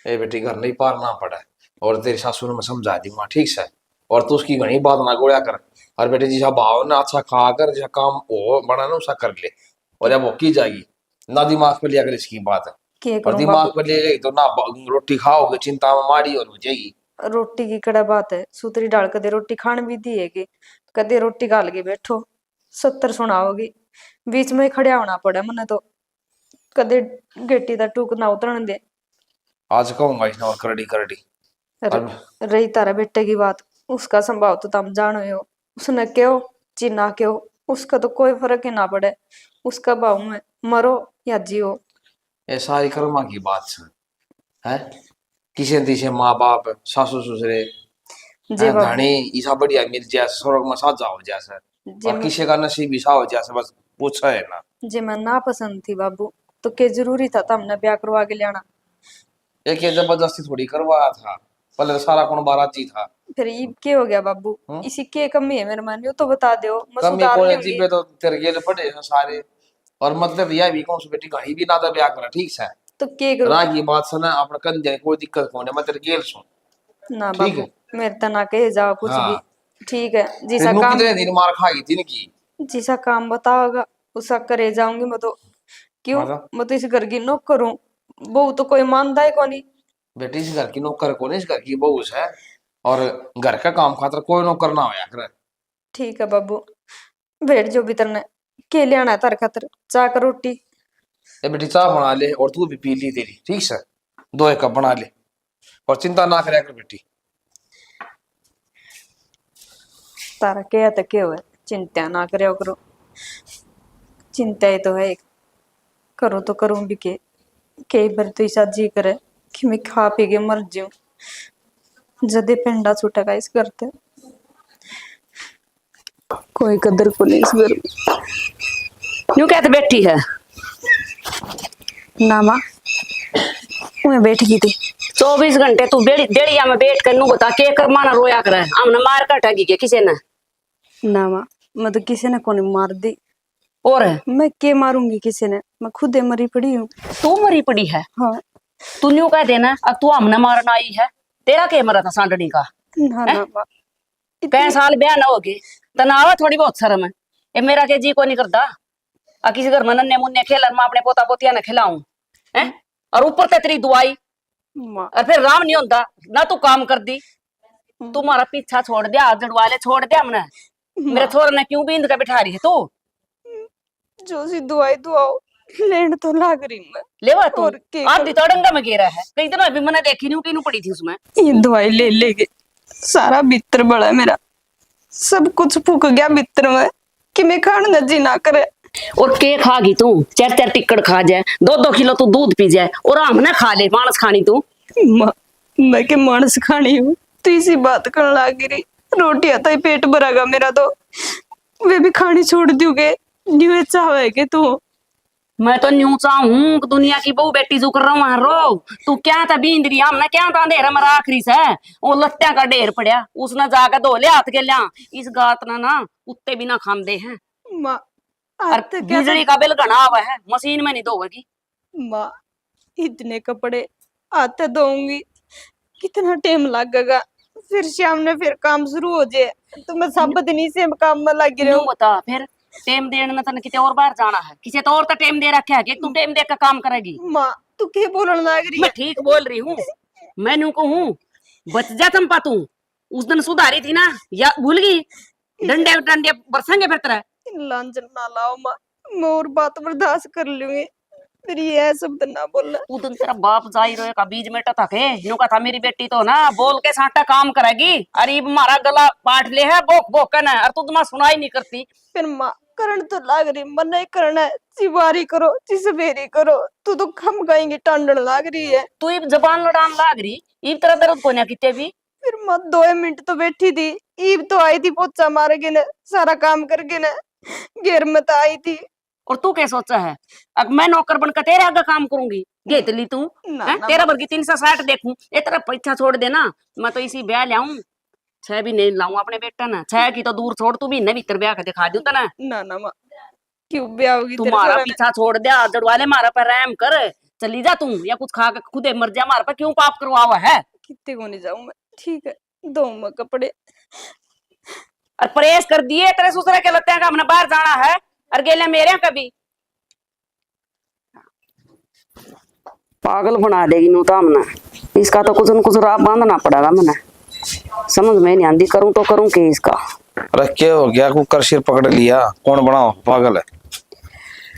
ये बेटी घर नहीं पारना पड़ा, और तेरी सासू ने मैं समझा दी माँ ठीक से, और तू उसकी घनी बात ना गोया कर। और बेटे जिसा भाव ना अच्छा खा कर, जैसा काम हो बना ना उसा कर ले, और जब वो की जाएगी ना दिमाग पे लिया कर इसकी बात है। क्या और करूं दिमाग बाबू, पे ले गई तो ना रोटी खाओगे चिंता में मारी और हो जाएगी। रोटी की कड़ा बात है, सूतरी डाल कदे रोटी खान भी दी है कि कदे रोटी गाल के बैठो 70 सुनाओगी, बीच में ही खड़िया होना पड़ा मने तो, कदे गेटी दा टूक ना उतरन दे। आज कहूंगा इसने और करड़ी करड़ी। और रही तारा बेटे की बात, उसका संभाव तो तुम जानो ही हो, उसने क्यों चिन्ना क्यों, उसका तो कोई फर्क ही ना पड़े, उसका भाव में मरो या जियो। ये सारी कर्मा की बात है, किसे दिसे माँ बाप सासू ससुरे जे बाबू धनी ईसा बढ़िया मिल जाए स्वर्ग में साजा हो जाए, जे और किसी का नसीब ईसा हो जाए बस पूछा है ना। जे मैं ना पसंद थी बाबू तो क्या जरूरी था हमने ब्याह करवा के लाना। एक ये जबरदस्ती थोड़ी करवाया था, पहले तो सारा कौन बाराती था। फिर ये क्या हो गया बाबू, इसी के कमी है मेरे मन, यो तो बता दो मैं कमी सुधार कौन है लूंगी। जीबे तो तेरे गेल पड़े हैं सारे। और मतलब यह भी कौन सी बेटी कहीं भी ना तो ब्याह करा ठीक है। तो क्या करूं राह की बात सुना अपने कंधे, कोई दिक्कत कौन है, मैं तेरे गेल सुन ना ठीक बाबू, है। मेरे तना कहे जाओ कुछ भी हाँ ठीक है, फिर जिसा नू काम कितने दिन मार खाएगी दिन की। जिसा काम बताओगा उसा करे जाऊंगी मैं तो। क्यों, मतलब मैं तो इस घर की नौकर हूँ, बहू तो कोई मानता है कौन। बेटी इस घर की नौकर कौन है, इस घर की बहू है, और घर का काम खातर कोई नौकर ना होया करे। ठीक है बाबू, बैठ जो भीतर ने, के ले आना है तार खातर चाह कर रोटी। ये बेटी चाय बना ले और तू भी पी ली तेरी ठीक है, 2 कप बना ले, और चिंता ना करे कर बेटी। तारा क्या तो क्या है, चिंता ना करे करो, चिंता ही तो है एक, करो तो करूं भी के, कई बार तो ऐसा जी करे कि मैं खा पी के मर जाऊं, जदे पेंडा छूटेगा इस घर ते, कोई कदर को नहीं इस घर में। यूं कहते बैठी है ना माँ मैं बैठ गई थी। 24 घंटे तू डेड़िया में बैठ कर नू बता के कर माना रोया करे, हमने मार काटा की किसी ने। ना माँ मैं तो किसी ने कोनी मार दी, और मैं के मारूंगी किसी ने, मैं खुद ही मरी पड़ी हूँ। तू मरी पड़ी है, हाँ तू न्यू कह देना अब तू हमने मारना आई है, तेरा के मरा था सांडनी का। ना ना माँ कई साल ब्याह ना हो गए तनाव है थोड़ी बहुत शर्म है। ये मेरा के जी को नहीं करता आ किसी घर में नन्हे मुन्ने खेलन मैं अपने पोता पोतिया ने खिलाऊं है, और ऊपर ते तेरी दुआई माँ और फिर राम नहीं होता ना तू काम कर दी। तुम्हारा पीछा छोड़ दिया, जड़वा ले छोड़ दिया हमने। मेरे छोरे ने क्यों बींद के बिठा रही है तू? जो सी दुआई दुआओ लेन तो लाग रही मैं। लेवा तू और के आधी तो डंगा में गिरा है, कई दिन अभी मैंने देखी नहीं कीनू पड़ी थी उसमें। ये दवाई ले लेके सारा बित्र बड़ा मेरा, सब कुछ फूक गया बित्र में कि मैं खान नजी ना करे। और के खागी तू? 4-4 टिक्कड़ खा जाए, 2-2 किलो तू दूध पी जाए और हमने खा ले मानस खानी तू। माँ मैं के मानस खानी हूँ तो इसी बात करने लागी रही। रोटी आता ही पेट भरागा मेरा तो वे भी खानी छोड़ दूंगे। न्यू चाहे के तू मैं तो न्यू चाहूं कि दुनिया की बहू बेटी जो कर रहा हूँ रो तू क्या था बींदरी हमने क्या था अंधेरा मेरा आखिरी से वो लत्या का ढेर पड़ा उसने जाकर धो ले हाथ के लिया इस गात ना कुत्ते भी ना खाते हैं। माँ और बिजली का बिल घना हुआ है, मशीन में नहीं धोएगी। माँ इतने कपड़े आते धोऊंगी कितना टाइम लगेगा, फिर शाम ने फिर काम शुरू हो जाए तो मैं सब दिन इसे काम में लगी क्यों रहूं। बता फिर टेम देने में तने किसी और बार जाना है, किसी तो और तो टेम दे रखा है कि तू टेम दे का काम करेगी। माँ तू क्या बोलने लग रही मैं है? ठीक बोल रही हूँ, मैं न्यू कहूँ बच जा चंपा तू उस दिन सुधारी थी ना या भूल गई? डंडे डंडे बरसेंगे फिर तेरा। लांछन ना लाओ माँ, मैं और बात बर्दाश्त कर लूंगी, फिर ये शब्द ना बोलना। उस दिन तेरा बाप जाई रोए का बीज में टता थे न्यू का था मेरी बेटी तो ना बोल के साटा काम करेगी अरे हमारा गला पाट ले है बोक बोक कर और तू तुम्हारा सुनाई नहीं करती। फिर माँ करण तो लाग रही, मन नहीं करना है, चिवारी करो चिसबेरी करो, तू तो खम गएंगी टांडन लाग रही है। तू ये जबान लड़ान लाग रही इब तेरा दर्द को ना किते भी। फिर माँ 2 मिनट तो बैठी थी, ईब तो आई थी पोचा मार के न सारा काम करके न, घेर में तो आई थी। और तू क्या सोचा है अब मैं नौकर बनकर तेरे आगे काम करूंगी घेत ली तू ना, हैं? ना, तेरा वर्गी 360 देखूं ये तेरा पीछा छोड़ देना। मैं तो इसी ब्याह लाऊं 6 भी नहीं लाऊं अपने बेटा ना 6 की तो दूर छोड़ तू भी नहीं भीतर ब्याह के दिखा दूं ना। ना माँ क्यों ब्याह होगी तेरे तुम्हारा छोरा ने? पीछा छोड़ दिया जड़वाले मारा पर रहम कर चली जा तू या कुछ खा के खुदे मर जा मार पर क्यों पाप करवा हुआ है। कितने को नहीं जाऊं मैं, ठीक है दो मैं कपड़े। और परहेज कर दिए तेरे ससुर के लगते हैं कि हमने बाहर जाना है और गेले मेरे यहाँ कभी पागल बना देगी नू तो हमने इसका तो कुछ न कुछ राह बांधना पड़ेगा मैंने समझ में नहीं आंदी करूं तो करूं के इसका। अरे क्या हो गया कुकर सिर पकड़ लिया कौन बनाओ पागल है।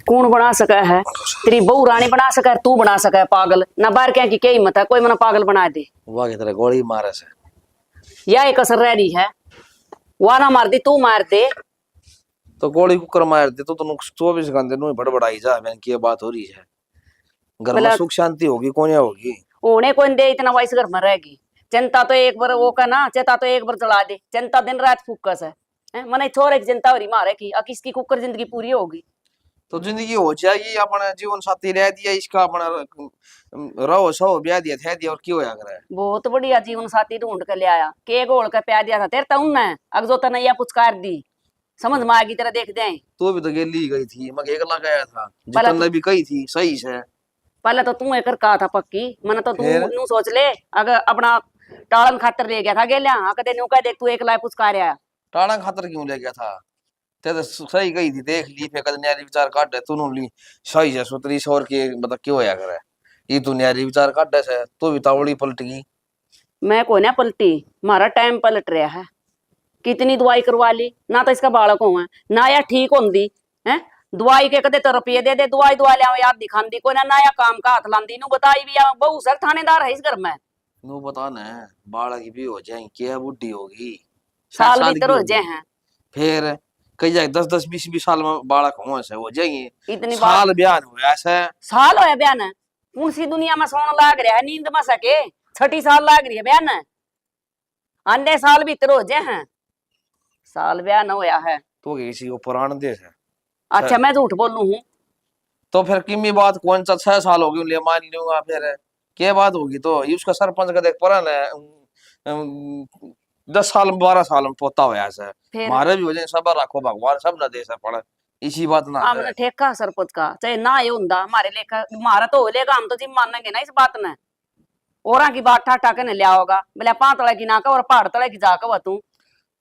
कौन बना सका है? तेरी बहू रानी बना सका है, तू बना सका है पागल ना बाहर क्या की हिम्मत है कोई मना पागल बना दे। वाह की तरह गोली मारे से या एक असर रह रही है वह ना मार दी तू मार दे तो गोली कुकर मार दे तो 24 घंटे नु बड़बड़ाई जा मैंने की बात हो रही है घर में सुख शांति होगी कौन होगी उन्हें कौन दे इतना वैसे घर में रहेगी। जनता तो एक बार वो का ना चेता तो एक बार जला दे जनता दिन रात फूकस है मने छोरे की जनता हो रही मारे की अब किसकी कुकर जिंदगी पूरी होगी। तो जिंदगी हो जाएगी अपना जीवन साथी रह दिया इसका अपना रहो सहो ब्याह दिया था दिया और क्यों होया करे। बहुत बढ़िया जीवन साथी ढूंढ के ले आया के गोल का प्यार दिया था तेरे तो उन्ने अगजो तनैया पुचकार दी समझ में आएगी तेरा देख दे। तू भी तो गेली गई थी मैं एक लगा गया था जितने भी कही थी सही से पहले तो तू एक कहा था पक्की मैंने तो तू फिर? नू सोच ले अगर अपना टालन खातर ले गया था गेलिया कदे न्यू कह देख तू एक लाए पुचकार आया टाणा खातर क्यों ले गया था ते तो सही गई थी देख ली फिर कद न्यारी विचार काट दे तूने ली सही है सुतरी सौर के मतलब क्यों होया करे ये तू न्यारी विचार काट दे से तू भी तावड़ी पलट गई। मैं को ना पलटी मारा टाइम पलट रहा है कितनी दवाई करवा ली ना तो इसका बालक हुआ ना या ठीक होंगी है दवाई के कदे तो रुपये दे दवाई दवा लिया याद दिखांदी कोई ना नया काम का हाथ लांदी नु बताई भी बहु सर थानेदार है इस घर में नु बता ना बालक भी हो जाए क्या बुढ़ी होगी साल की भीतर हो होगी। जाए हैं फिर कई जाए 10-20 साल में बालक हो से हो जाएंगे इतनी साल ब्याह हो ऐसे साल होया बयान कौन सी दुनिया में सोना लाग रहा है नींद में सके 6 साल लाग रही है बयान अन्य साल भीतर हो जाए हैं साल बयान होया है तो किसी को पुराण देश है अच्छा मैं झूठ बोलू हूँ तो फिर किमी बात कौन सा 6 साल हो गए ले मान लूंगा फिर क्या बात होगी तो ये उसका सरपंच का देख पड़ा ना 10 साल 12 साल में पोता हुआ ऐसा फिर हमारे भी हो जाए सब रखो भगवान सब ना दे से पड़े इसी बात ना हमने ठेका सरपंच का चाहे ना ये हुंदा हमारे लेखा हमारा तो हो लेगा, हम तो जिम मानेंगे ना इस बात ने। औरा की बात ठाक ठाक ने लिया होगा, बोले 5 तले की ना का और पहाड़ तले की जाकर वह तू।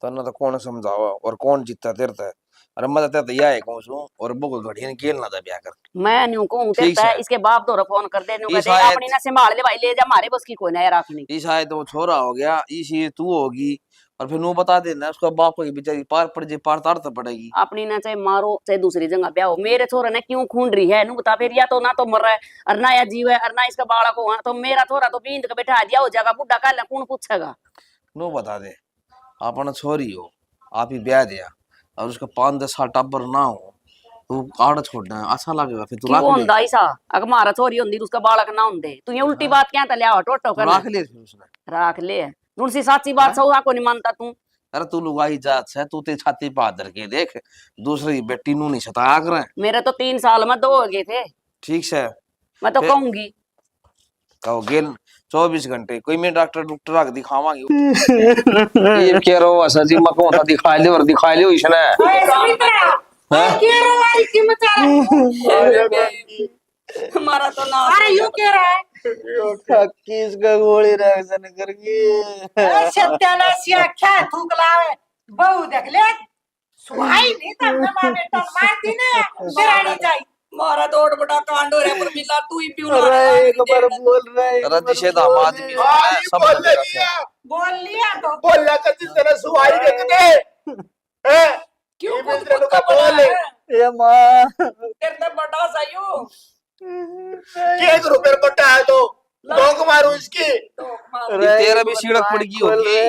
तना तो कौन समझावा और कौन जीतता तेरता है। अरे मैं तो यह है कहूँ सू और बुक घड़ियां खेल ना था ब्याह कर। मैं न्यू कहूं ठीक तेरता है, है। इसके बाप तो फोन कर दे न्यू ये कहते शायद- अपनी ना संभाल ले भाई, ले जा हमारे बस की कोई नहीं रखनी। ये शायद वो छोरा हो गया, इसी तू होगी और फिर नू बता देना उसका बाप को बेचारी पार पड़ जे पार तार तो पड़ेगी। अपनी ना चाहे मारो चाहे दूसरी जगह ब्याह हो, मेरे छोरा ने क्यों खून रही है नु बता फिर, या तो ना तो मर रहा है और ना या जीव है और ना इसका बालक हो, तो मेरा छोरा तो बींद के बैठा दिया हो जाएगा, बुढ़ा काल कौन पूछेगा। नू बता दे अपना छोरी हो, आप ही ब्याह दिया और उसका 5-10 साल टब्बर ना हो तो आड़ छोड़ना है, अच्छा लगेगा फिर तू क्यों रख ले। होंदा ऐसा, अगर मारा छोरी होंदी तो उसका बालक ना होंदे, तू ये उल्टी बात क्या तले आ टोटो तू करना रख ले फिर उसने। रख ले तुलसी साची बात सौरा को नहीं मानता तू। अरे तू लुगाई जात से तू ते छाती पे हाथ धर के देख, दूसरी बेटी नू नहीं सताया करे। मेरे तो 3 साल में 2 हो गए थे, ठीक से मैं तो फिर- कहूंगी। कहो गेल 24 घंटे कोई मैं डॉक्टर आके दिखावांगी। ये कह रहा हूँ सजी मको था दिखा ले और दिखा ले इसने। हाँ? हमारा तो ना अरे यू कह रहा है किसका गोली रिएक्शन करके सत्यानाशिया क्या थूक लावे बहु देख ले सुहाई नहीं तब मां बेटा मारती ने बिरानी जाई मारा दौड़ बड़ा कांड हो रहा पर मिला तू ही पियो अरे एक बार बोल रहे रद्दी से दामाद भी होता है, सब बोल बंदे का लिया बोल लिया तो बोल कर जिस तरह सुहाई देते हैं क्यों ये खुद मित्र खुद का का बोला बोल है। है ये माँ तेरे तो बड़ा सही एक रुपये बट्टा है तो ठोक मारू इसकी ये तेरा भी सीढ़क पड़ गई होगी।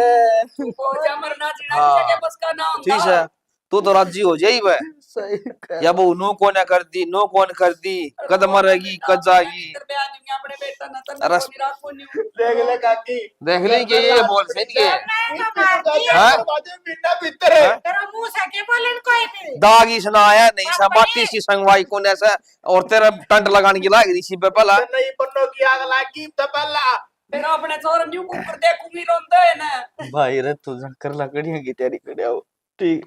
वो जा मरना जीना हाँ। किसी के बस का ना होता। ठीक है तू तो राजी हो जाई वह सही कह या वो नो कौन कर दी नो कौन कर दी कद मरेगी कद जाएगी। तेरे पे आज मैं अपने बेटा ना तो अरे मेरी रात को नहीं देख ले काकी देख ली कि ये बोल सही के हाँ? बिना भीतर है तेरा मुंह से के बोलन कोई भी दाग ही सुनाया नहीं सा बाटी सी संगवाई कोने ऐसा और तेरा टंट लगाने की लाग सी पे पला नहीं पन्नों की आग लागी तो पहला फिर अपने छोर न्यू ऊपर देखूंगी रोंदे है ना। भाई रे तू कर लकड़ियां की तैयारी कर आओ ठीक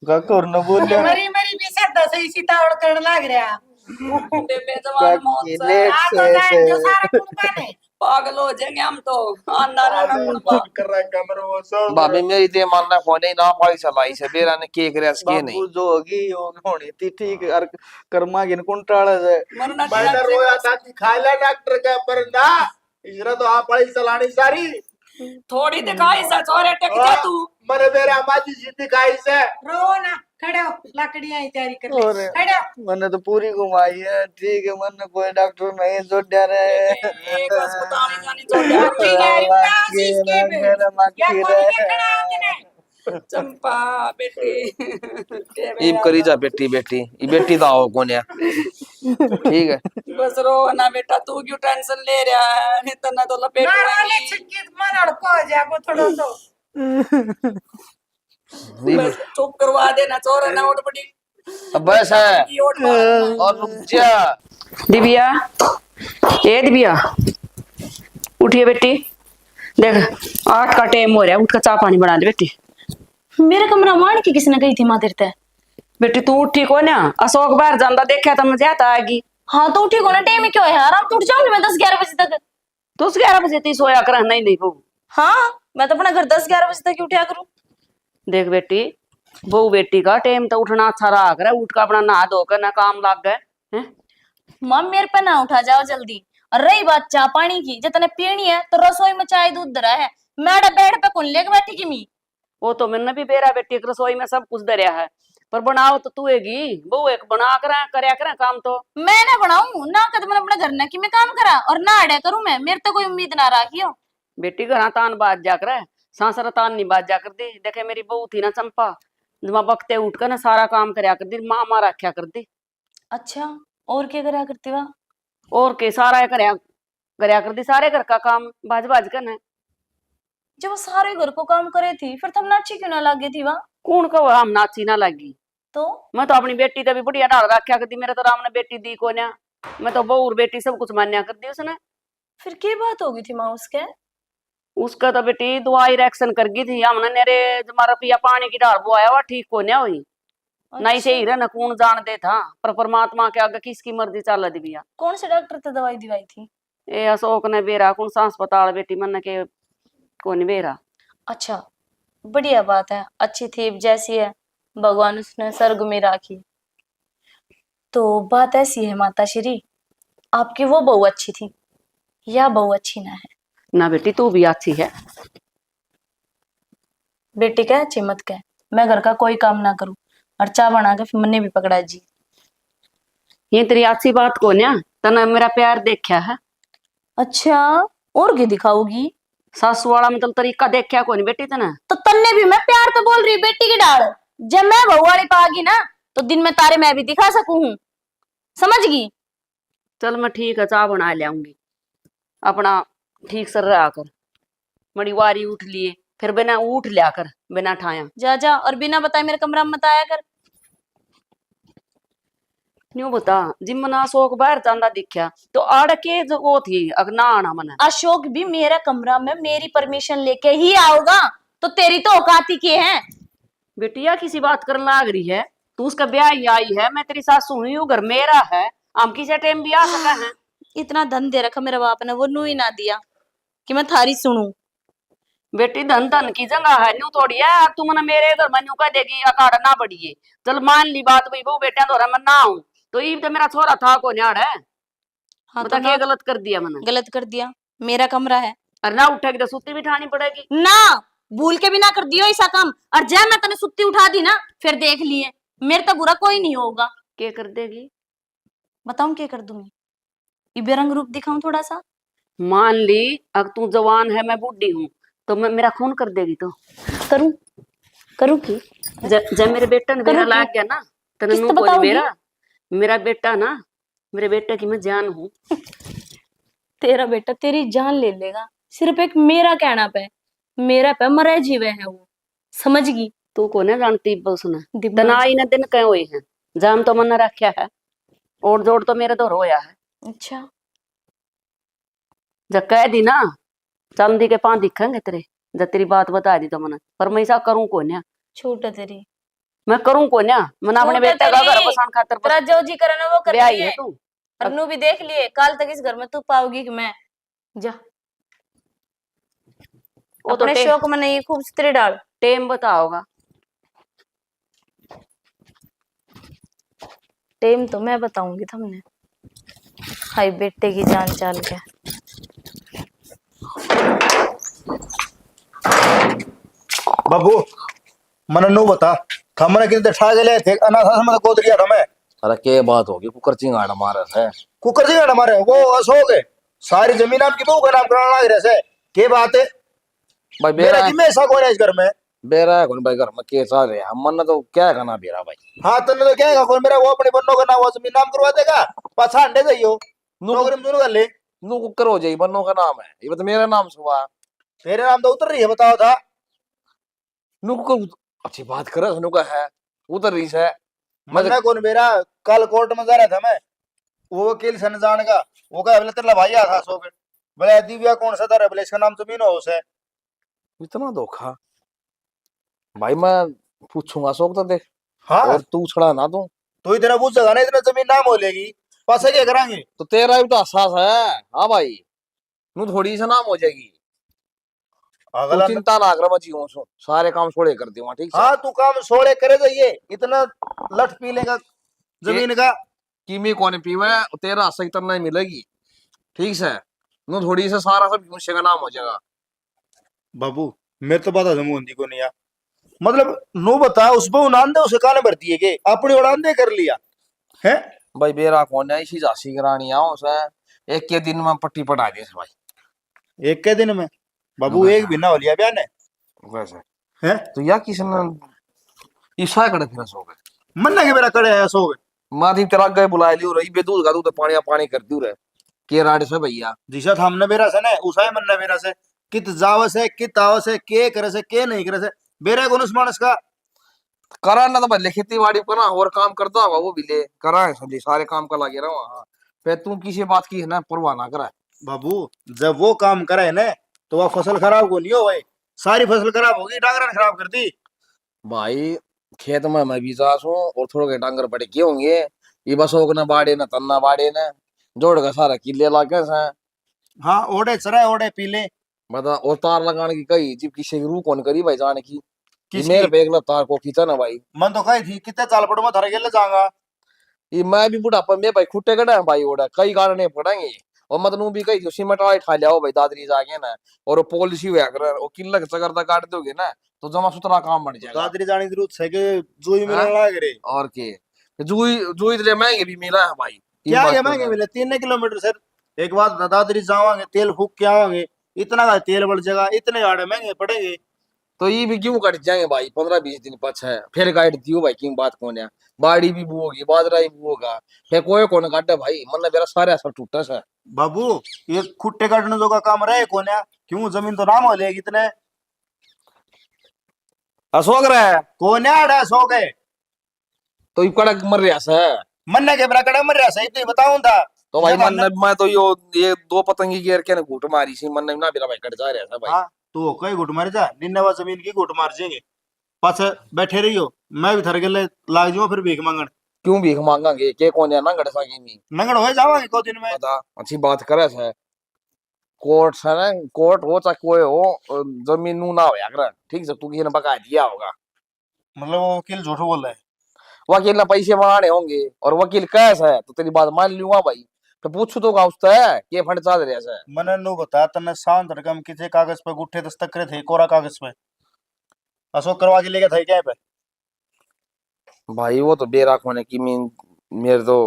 काका और न बोल ले मरी मरी भी सदा से इसी तावड़ करने लग रहा बेबे जवान मौत काकी से ले आ तो जान जो सारा कुर्बान है पागल हो जाएंगे हम तो आना रहना कुर्बान। कर रहा है कमर वो सब भाभी मेरी ते मानना कोने ना पाई सलाई से बेरा ने केक रेस के नहीं बाबू जो होगी होनी थी ठीक और कर्मा गिन कुन टाड़ा है मरना मैंने रोया था कि खा ले डॉक्टर के पर ना इजरा तो आप पड़ी चलानी सारी थोड़ी दिखाई सा छोरे टेक जा तू। मरे मेरे अम्माजी जी दिखाई से रो ना खड़े हो लकड़ियां की तैयारी कर ले अरे। खड़े हो मैंने तो पूरी घुमाई है ठीक है मन कोई डॉक्टर नहीं जो डर एक अस्पताल ही जानी छोड़ ठीक है रुका उसी इसके पे क्या कोई देखना होती नहीं चंपा बेटी ईब करी जा बेटी बेटी ये बेटी तो आओ कोने ठीक है बस रो ना बेटा, तू क्यों टेंशन ले रहा है, नहीं तो ना तो लपेट ना रोले लेंगी। छिटकी मनड़ को जा को थोड़ो तो बस चुप करवा देना छोरा ना उठ पड़ी अब बस है की ओट मारना। और रुक जा दिव्या ए दिव्या उठिए बेटी, देख 8 का टाइम हो रहा है, उठ कर चाय पानी बना ले बेटी। मेरे कमरा मार के किसने गई थी माँ तेरे। बेटी तू उठी को ना, अशोक बाहर जाता देखा तो मजा आता आएगी। हाँ तो उठी को ना टाइम क्यों है यार, अब तो उठ जाऊंगी मैं 10-11 बजे तक। तो 11 बजे ती सोया कर नहीं नहीं बहू। हाँ मैं तो अपना घर 10-11 बजे तक ही उठा करूँ। देख बेटी बहू बेटी का टाइम तो उठना अच्छा रहा कर, उठ कर अपना नहा धोकर ना काम लग गए हैं। माँ मेरे पे ना उठा जाओ जल्दी। और रही बात चाय पानी की, जितने पीनी है तो रसोई में चाय दूध धरा है, मैडा बेड पे कौन लेके बैठी की मी। वो तो मैंने भी बेरा बेटी एक रसोई में सब कुछ दरिया है, पर बनाओ तो तू एगी बहू एक बना कर करया कर काम तो। मैं ना बनाऊं ना कद मैं अपने घर ना कि मैं काम करा और ना अड़े करूं मैं, मेरे तो कोई उम्मीद ना रखियो। बेटी घर तान बाज जा कर सांसर तान नहीं बाज जा कर दी। देखे मेरी बहू थी ना चंपा, जमा बकते उठ कर ना सारा काम करया कर दी, माँ माँ रखा कर दी। अच्छा और क्या करा करती वा। और के सारा करया कर दी, सारे घर का काम बाज बाज कर ना। जब वो सारे घर को काम करे थी फिर तुम नाची क्यों ना लागे थी वा। कौन कहो हम नाची ना लगी, तो मैं तो अपनी बेटी तभी बढ़िया डाल रखा कर दी। मेरे तो राम ने बेटी दी को ना, मैं तो बहू और बेटी सब कुछ मान्या कर दी उसने। फिर क्या बात होगी थी माँ उसके। उसका तो बेटी दवाई रिएक्शन कर गई थी, हमने नेरे जमा रुपया पानी की डाल बोया हुआ ठीक को ना हुई। नहीं से ही रहना कौन जान दे था, पर परमात्मा के आगे किसकी मर्जी चल दी भैया। कौन से डॉक्टर से दवाई दिवाई थी? ए अशोक ने बेरा कौन सा अस्पताल बेटी मन के कौन बेरा। अच्छा, बढ़िया बात है, अच्छी थी जैसी है भगवान उसने स्वर्ग में राखी। तो बात ऐसी है माता श्री, आपकी वो बहू अच्छी थी या बहू अच्छी ना है? ना बेटी तू भी अच्छी है। बेटी कह अच्छी मत कह, मैं घर का कोई काम ना करूं और चाय बना के फिर मन्ने भी पकड़ा जी। ये तेरी अच्छी बात को ना, तना मेरा प्यार देखा है। अच्छा, और क्या दिखाओगी? सासू वाला मतलब तरीका देखा कौन बेटी तना। तो तन्ने भी मैं प्यार तो बोल रही बेटी की डाल। जब मैं बहू वाली पागी ना तो दिन में तारे मैं भी दिखा सकूं हूं, समझ गई? चल मैं ठीक है चाय बना ले आऊंगी, अपना ठीक से रहा कर। बड़ी वारी उठ लिए फिर बिना उठ लिया कर, बिना ठाया। जा जा और बिना बताए मेरे कमरा में मत आया कर। न्यू बता जिमना अशोक बाहर जांदा दिखा तो आड़ के जो वो थी अगना आना मना। अशोक भी मेरा कमरा में मेरी परमिशन लेके ही आओगा, तो तेरी तो औकात ही की है। बेटिया किसी बात करने लाग रही है, तू उसका ब्याह ही आई है, मैं तेरी सासू हुई हूँ, घर मेरा है, हम किसी टाइम भी आ सका है। इतना धन दे रखा मेरे बाप ने, वो नू ही ना दिया कि मैं थारी सुनूं। बेटी धन धन की जगह है, न्यू थोड़ी है तू मना मेरे घर में न्यू कह देगी अकाड़ा ना बढ़िए। चल मान ली बात भाई वो बेटा तो मैं ना हूँ, तो ये तो मेरा छोरा था को न्याड़ है। हाँ बता तो क्या ना, गलत कर दिया मैंने? गलत कर दिया, मेरा कमरा है। अरे ना उठेगी तो सुती बिठानी पड़ेगी ना, भूल के भी ना कर दियो ऐसा काम, और जब मैं तने सुत्ती उठा दी ना फिर देख लिए, मेरे तो बुरा कोई नहीं होगा। क्या कर देगी? बताऊं क्या कर दूंगी? ये बेरंग रूप दिखाऊं थोड़ा सा? मान ली अगर तू जवान है मैं बूढ़ी हूँ तो मैं मेरा खून कर देगी तो करूं? करूं की? जब मेरे बेटा ने मेरा करूँ लाग की? गया ना तने किस नू तो कोई बताओगी? मेरा बेटा ना, मेरे बेटे की मैं जान हूँ। तेरा बेटा तेरी जान ले लेगा सिर्फ एक मेरा कहना पे, मेरा पे मरे जीवे है वो, समझ गई? तू को ना जानती सुना दिमाग- तनाई ना दिन कहे हुए हैं, जान तो मन रखा है और जोड़ तो मेरे तो रोया है। अच्छा, जब कह दी ना चांदी के पांव दिखेंगे तेरे, जब तेरी बात बता दी तो मन, पर मैं ऐसा करूं को ना, छूट है तेरी, मैं करूं को ना, मन अपने छूट है बेटे का तेरी। घर बसान खातर तेरा जो जी करे ना वो कर ब्याही लिए। है तू। और नू भी देख लिए काल तक इस घर में तू पाओगी कि मैं। जा वो तो अपने शौक में नहीं खूब स्त्री डाल। टेम बताओगा। टेम तो मैं बताऊंगी तुमने। हाय बेटे की जान चाल के। बाबू मन नो बता थमने कितने ठा के ले थे अनाथ आश्रम में गोद लिया था मैं। अरे के बात होगी कुकर चिंगाड़ा मारे है। कुकर जी हमारे वो अशोक है, सारी जमीन आपकी बहू का नाम कराना लग रहे से के बात है? भाई मेरा बेरा जिम्मे ऐसा कौन है इस घर में? बेरा है कौन भाई घर में के सारे हम मन तो क्या करना बेरा भाई। हाँ तन्ने तो क्या कौन मेरा वो अपने बन्नों का नाम वो जमीन नाम करवा देगा, पाछा अंडे जाइयो नौकरी में दोनों कर ले। नू कुकर हो जाई बन्नो का नाम है, ये तो मेरा नाम सुबह तेरे नाम तो उतर रही है बताओ था। नू कुकर अच्छी बात करे सुनो का है उतर रही है। मन्ना कौन मेरा कल कोर्ट में जा रहा था मैं, वो वकील सन जान का वो कहा बोले तेरा भाई आ था अशोक, बोले दिव्या कौन सा था बोले इसका नाम जमीन हो उसे। इतना धोखा भाई मैं पूछूंगा अशोक तो देख। हाँ और तू छड़ा ना तू तो इतना पूछेगा ना इतना जमीन नाम हो लेगी पासे क्या कराएंगे? तो तेरा भी तो एहसास है। हाँ भाई नू थोड़ी सा नाम हो जाएगी, तू अगला चिंता ना कर, मैं जीऊं सो सारे काम छोड़े कर दूंगा ठीक है। हाँ तू काम सोड़े करे जाइए इतना लठ पी लेगा जमीन का। कीमी कौन पीवे तेरा सही तरह नहीं मिलेगी ठीक है। नू थोड़ी से सारा सब भविष्य का नाम हो जाएगा। बाबू मेरे तो पता था मुंदी को नहीं यार, मतलब नो बता उस पर उड़ान दे उसे काने भरती है के अपनी उड़ान दे कर लिया है। भाई बेरा कौन है इसी झांसी करानी आओ से एक के दिन में पट्टी पटा दी भाई। एक के दिन में बाबू एक भी ना हो लिया बयान है वैसे हैं? तो या किसने ईसा करे फिर सो गए मन लगे मेरा कड़े है सो माधी तेरा गए बुला लियो रही बेदूध का दूध पानी पानी कर दियो रे के राड से भैया दिशा हमने मेरा से ने उसाए मन ने मेरा से कित जावस है कित आवस है के करे से के नहीं करे से बेरा कौन उस मानस का करा ना तो भले खेती बाड़ी करा और काम करता होगा वो भी ले करा है समझे सारे काम का लगे रहो। हाँ फिर तू किसी बात की है ना परवाह ना करा। बाबू जब वो काम करे ना तो वह फसल खराब को नहीं हो भाई, सारी फसल खराब होगी डांगरा ने खराब कर दी। भाई खेत में मैं भी जा हूँ और थोड़े के डांगर पड़े के होंगे। ये बस ओक ना बाड़े ना तन्ना बाड़े ना जोड़ का सारा किले लागे से हाँ ओड़े चरा ओड़े पीले बता। और तार लगाने की कही जीप किसी की रू कौन करी भाई जाने की। ये किसकी? मेरे पे एक तार को खींचा ना भाई। मन तो कही थी कितने चाल पड़ो मैं थर गेले जाऊंगा। ये मैं भी बुढ़ापा में भाई खुट्टे कटा है भाई ओड़ा कई कारण पड़ेंगे। और मतलब भी कही सीमेंट वाला ठा लिया भाई दादरी जाके ना और वो पॉलिसी हुआ कर और किला चगरदा काट दोगे ना तो जमा सुथरा काम बन जाएगा। दादरी जाने की जरूरत है कि जुई मिलने हाँ? लाग रे। और के जुई जुई इतने महंगे भी मिला है भाई। ये क्या बात ये तो महंगे है। मिले 3 किलोमीटर सर। एक बात दादरी जावांगे तेल फूक के आवांगे इतना का तेल बढ़ जाएगा इतने गाड़े महंगे पड़ेंगे। तो ये भी क्यों कट जाएंगे भाई 15-20 दिन पछ है फिर गाइड दियो भाई की बात कौन है। बाड़ी भी बुओगी बाजरा भी बुओगा फिर कोई कौन काटे भाई मन मेरा सारे असर टूटा सा। बाबू ये खुट्टे काटने जो का काम रहे कौन है क्यों जमीन तो नाम हो लेगी इतने अशोक रे कौन है अड़ा सो गए तो ये कड़क मर रहा सा। मन्ने के बरा कड़ा मर रहा सही तो बताऊं था। तो भाई जब मन मैं तो ये 2 पतंगी घेर के ना घूट मारी सी मन ना मेरा भाई कट जा रहा था भाई। हाँ तो कई घुट मार जा निन्नवा जमीन की घुट मार जाएंगे पास बैठे रहियो मैं भी थर गेले लाग जाऊं फिर भीख मांगन। क्यों भीख मांगांगे के कौन है ना गड़ सके नहीं नंगड़ हो जावांगे को दिन में। बता अच्छी बात करे है। कोर्ट है ना कोर्ट हो चाहे कोई हो जमीन नू ना होया कर ठीक है तू किसी ने बका दिया होगा। मतलब वो वकील झूठ बोल रहा है। वकील ने पैसे मांगने होंगे और वकील कैसा है तो तेरी बात मान लूंगा भाई तो पूछू तो का उससे के फंड चल रहा है। मैंने नो बता तने शांत रकम किसी कागज पे गुट्ठे दस्तक करे थे कोरा कागज पे अशोक करवा के लेके थे क्या पे। भाई वो तो बेरा होने की मेरे तो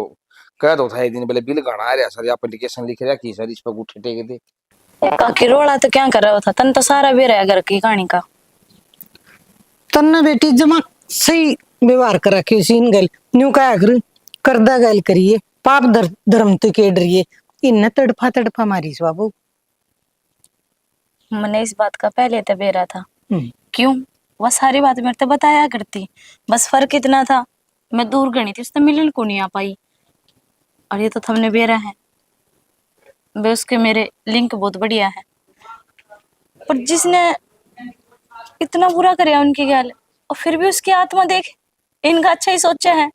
कह दो था एक दिन पहले बिल घना आ रहा सर एप्लीकेशन लिख रहा कि सर इस पर गुट्ठे टेके दे। काकी रोला तो क्या कर रहा था तन तो सारा भी रहा घर की कहानी का। तन्ना बेटी जमा सही व्यवहार कर रखे सीन गल न्यू क्या करदा गल करिए पाप धर्म तो के डरिए इन तड़फा तड़फा मारी बाबू। मैंने इस बात का पहले तो बेरा था क्यों वह सारी बात मेरे तो बताया करती बस फर्क इतना था मैं दूर गई थी उससे मिलने को नहीं आ पाई और ये तो हमने बेरा है वे उसके मेरे लिंक बहुत बढ़िया है पर जिसने इतना बुरा कराया उनकी गल और फिर भी उसकी आत्मा देख इनका अच्छा ही सोचा है।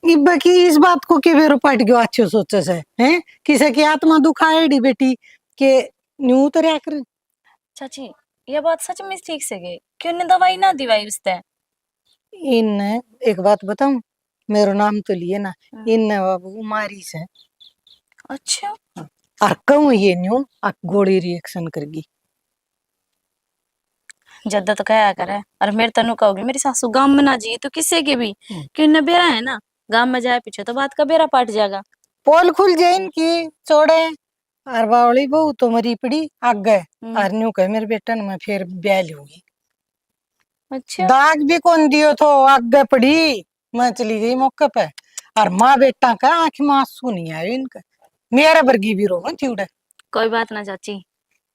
बाकी इस बात को के वेरो पाट गयो अच्छे सोचे से हैं किसे की आत्मा दुखाएड़ी बेटी के न्यू तरह कर। चाची यह बात सच में ठीक से गई क्यों ने दवाई ना दिवाई उसने। इन एक बात बताऊं मेरो नाम तो लिए ना इन बाबू मारी से अच्छा और कहूं ये न्यू गोली रिएक्शन करगी जद्दा तो कहा करे और मेरे तनु कहोगे मेरी सासू गांव में ना जी तो किसी के भी क्यों न बेरा है ना गांव में जाए पीछे तो बात का बेरा पाट जाएगा। पोल खुल जाए इनकी छोड़े और बावली बहू तो मरी पड़ी आग गए और न्यू कहे मेरे बेटा ने मैं फिर ब्याह लूंगी। अच्छा दाग भी कौन दियो तो आग गए पड़ी मैं चली गई मौके पे और माँ बेटा का आंख में आंसू नहीं आए इनका मेरा बर्गी भी रो थी उड़े। कोई बात ना चाची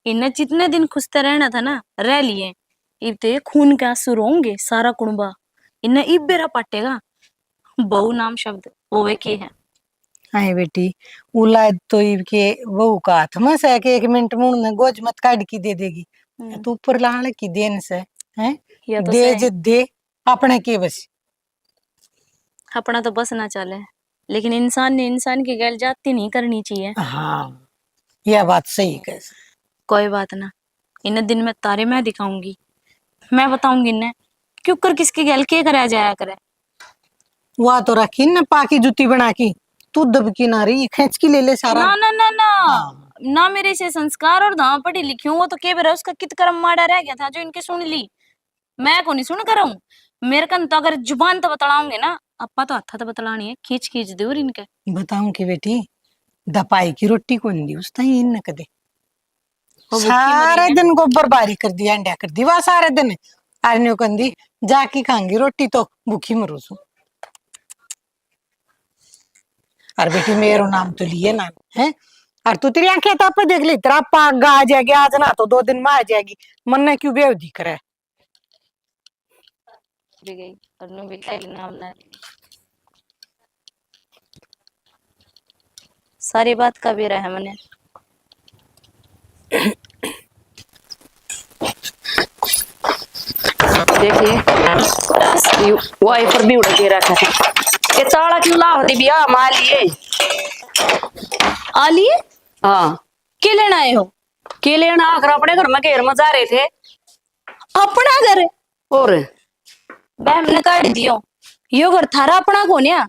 इन्हें जितने दिन खुशते रहना था ना रह लिए इब तो ये खून के आंसू रोंगे सारा कुणबा इन्हें इब बेरा पाटेगा बहू नाम शब्द ओवे की है। हाय बेटी उलाद तो इब के बहू का हाथ में से कि 1 मिनट मुंह में गोज मत काट की दे देगी तो ऊपर लाने की देन से हैं या तो दे सही। जे दे अपने के बस अपना तो बस ना चले लेकिन इंसान ने इंसान की गैल जाती नहीं करनी चाहिए। हाँ यह बात सही है। कोई बात ना इन्हें दिन में तारे मैं दिखाऊंगी मैं बताऊंगी इन्हें क्यों कर किसकी गैल के कराया जाया करे। वह तो रखी न पाकी जूती बना की तू दबकी ना रही खींच की ले ले सारा। ना ना ना ना हाँ। ना मेरे से संस्कार और दां पढ़ी लिखी हूँ वो तो केवल उसका कित कर्म माड़ा रह गया था जो इनके सुन ली मैं को नहीं सुन कर हूँ मेरे कन तो अगर जुबान तो बतलाऊंगे ना अपा तो हथा तो बतलानी है खींच खींच दे और इनके बताऊं कि बेटी दपाई की रोटी कौन दी उसता ही इन कदे वो भूखी सारे मरी है। दिन गोबर बारी कर दिया अंडा कर दी वह सारे दिन आरने कंदी जाकी खांगी रोटी तो भूखी मरूसू। और बेटी मेरो नाम तो लिए ना है और तू तेरी आंखें तो पे देख ली तेरा पाग आ जाएगी आज ना तो 2 दिन में आ जाएगी मन ने क्यों बेव दिख रहा है। भी गई और नु भी खाई नाम ना सारी बात का भी रहा मैंने देखिए वाइफर भी उड़ के रखा था। ये ताला क्यों ला होती बिया मालिए? आलिए हाँ, के लेना आए हो? के लेना आकर अपने घर में घेर मचा रहे थे। अपना घर? और बहन ने काट दियो। यो घर थारा अपना कौन है?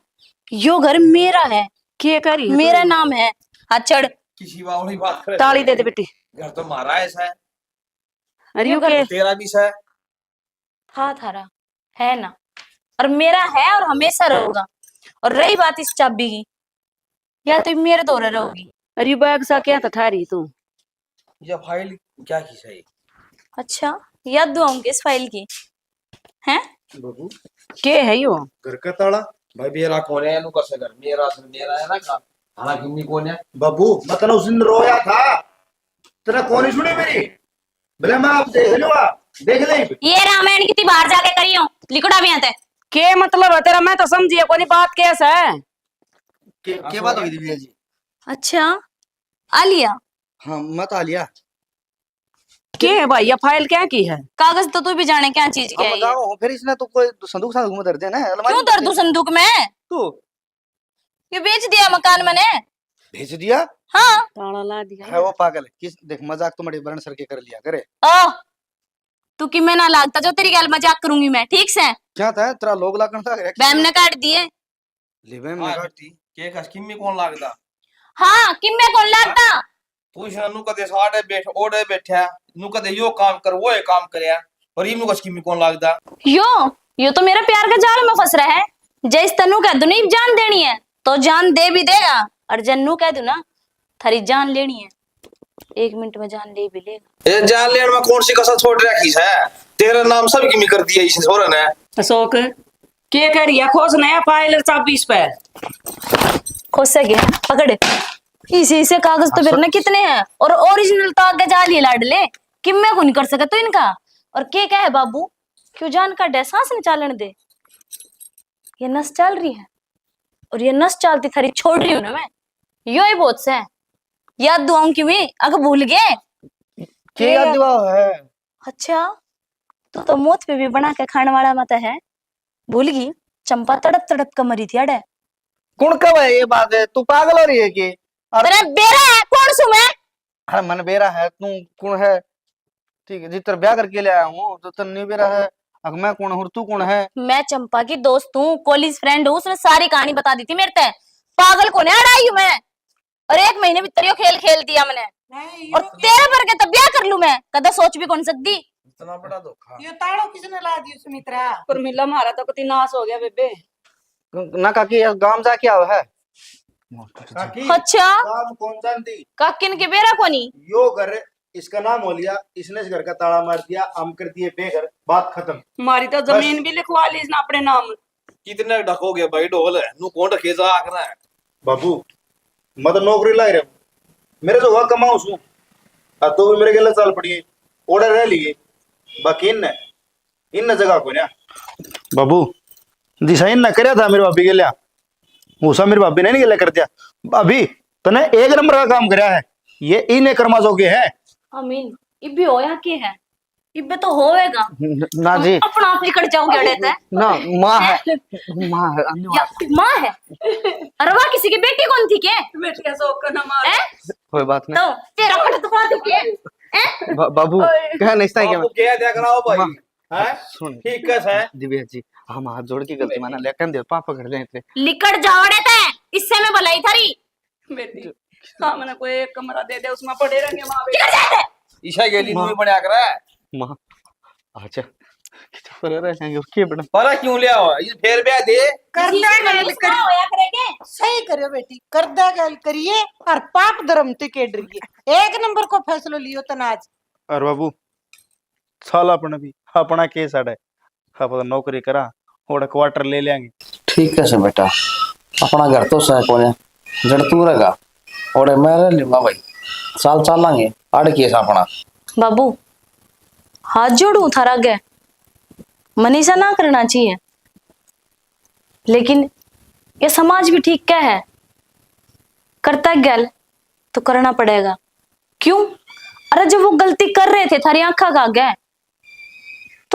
यो घर मेरा है, के करी है मेरा तू? नाम है। अचड़ किसी वाली बात करे। ताली दे दे बेटी। घर तो मारा ऐसा है, अरे यू के तेरा भी है। था थारा है ना, और मेरा है और हमेशा रहेगा। और रही बात इस चाबी की, या तो मेरे दौरे रहोगी। अरे यू बैग सा क्या था थारी तू? ये फाइल क्या की सही? अच्छा, याद दुआऊंगी इस फाइल की हैं? बाबू के है यो? घर का ताला। भाई मेरा कौन है? नु कैसे घर मेरा से मेरा है ना का। हालांकि मी कौन है? बाबू मैं तने उस दिन रोया था, तेरा कौन ही सुनी मेरी? भले मैं आप देख लो, देख ले। ये रामायण की बाहर जाके करियो, लिखड़ा भी आते। के मतलब है तेरा? मैं तो समझी कोनी बात कैसा है। के बात हुई थी भैया जी? अच्छा, आलिया हाँ मत आ लिया। के है भाई? ये फाइल क्या की है? कागज तो तू भी जाने क्या चीज क्या अब है ये? बताओ फिर इसने तो कोई संदूक साथ घूम दर्द है ना अलमारी क्यों में दर्द संदूक में? तू ये बेच दिया मकान मैंने। भेज दिया हाँ। ताला ला दिया है वो पागल है। किस देख मजाक तो बड़े बरन सर के कर लिया करे। ओ तू कि मैं ना लागता जो तेरी गल मजाक करूंगी मैं, ठीक से? क्या था तेरा लोग लाकन था बैम ने काट दिए। लिबे में हां काट बेटी के का किम्मी कौन लागदा? हाँ कि मैं कौन लागता? तू नु कदे साडे बैठ ओडे बैठा नु कदे यो काम कर वो ये काम करया और इनु कस किम्मी कौन लागदा? यो तो मेरा प्यार का जाल में फंस रहा है। जैस तनु कह दू नहीं जान देनी है तो जान दे भी देगा, और जन्नू कह दू ना थारी जान लेनी है, 1 मिनट में जान ले भी लेगा। ए जान लेन में कौन सी कसर छोड़ रखी है? तेरा नाम सब किम्मी कर दिया इस छोरा ने। अशोक के करिया खोज नया फाइल चाबी इस पे खोज सके पकड़। इसे कागज तो फिर ना कितने हैं, और ओरिजिनल तो आगे जा लिए लाडले कि मैं को नहीं कर सका तो इनका। और के क्या है बाबू, क्यों जान का डे सांस नहीं चालन दे। ये नस चल रही है, और ये नस चलती थारी छोड़ रही हूं ना मैं। यो ही बहुत से याद दुआऊं कि मैं अगर भूल गए के याद दिवा है। अच्छा तो मौत पे भी बना के खाने वाला मत है। भूल गई चंपा तड़प तड़प कर मरी थी अड़े। कौन कब है ये बात है? तू पागल हो रही है कि? अरे बेरा है कौन सु मैं? अरे मन बेरा है तू कौन है? ठीक है जितर ब्याह करके ले आया हूँ तो तन नहीं बेरा है। अब मैं कौन हूँ तू कौन है? मैं चंपा की दोस्त हूँ, कॉलेज फ्रेंड हूँ। उसने सारी कहानी बता दी थी मेरे ते। पागल को नहीं अड़ाई हूँ मैं, और 1 महीने भीतर यो खेल खेल दिया मैंने। और तेरे भर के तब ब्याह कर लू मैं, कदा सोच भी कौन सकती। इतना बड़ा धोखा। ये ताड़ो किसने ला दियो सुमित्रा? पर मिला मारा तो कति नाश हो गया बेबे। ना काकी गांव जा क्या है? काकी अच्छा काम कौन जानती? काकिन के बेरा कोनी? यो घर इसका नाम हो लिया, इसने इस घर का ताला मार दिया, हम कर दिए बेघर, बात खत्म। हमारी तो जमीन भी लिखवा ली इसने अपने नाम। कितने ढको गया भाई ढोल है नु कौन रखे जा आकना है। बाबू मैं तो नौकरी लाई रहा हूँ, मेरे जो हुआ कमाऊ सू अब तो भी मेरे गले चाल पड़ी ओडर रह लिए बाकी इन जगह को ना बाबू दिशा इन करया था मेरे भाभी के लिया मूसा मेरी भाभी ने नहीं गले कर दिया। अभी तने 1 नंबर का काम करया है, ये इन कर्मा जो के है। अमीन इबे होया के है? इबे तो होएगा ना जी अपना आप लिकड़ जाओगे अड़े ते। ना माँ है माँ है अन्य या माँ है? अरे वाह किसी की बेटी कौन थी के? बेटी अशोक का नाम आ कोई बात नहीं। तो तेरा पट तो फाड़ के बाबू कह नहीं था आपको क्या देख रहा हो भाई? हैं? सुन ठीक कैसे है? दिव्या जी हम हाथ जोड़ के गलती माना लेकिन दे पापा घर ले थे। लिकड़ जावड़े थे, इससे मैं भलाई थारी। बेटी सामने कोई एक कमरा दे दे उसमें पड़े रहेंगे माँ लिकड़ जाते ईशा गेली नु बना कर है। माँ अच्छा कितना पर रह जाएंगे उसके बड़ा पर क्यों लिया हो ये फेर ब्याह दे? करदा गल करिए, होया करेगे। सही करियो बेटी, करदा गल करिए और पाप धर्म ते के डरिए। 1 नंबर को फैसलो लियो तनाज। और बाबू साल अपना भी अपना केस है अपन नौकरी करा और क्वार्टर ले लेंगे। ठीक है से बेटा अपना घर तो सह कोने जड़ तू रहेगा और मैं रह लूंगा भाई साल चलांगे आड़ केस अपना। बाबू हाथ जोड़ू थारा गए, मनीषा ना करना चाहिए, लेकिन ये समाज भी ठीक क्या है, करता गल तो करना पड़ेगा। क्यों? अरे जब वो गलती कर रहे थे थारी आंखा का गए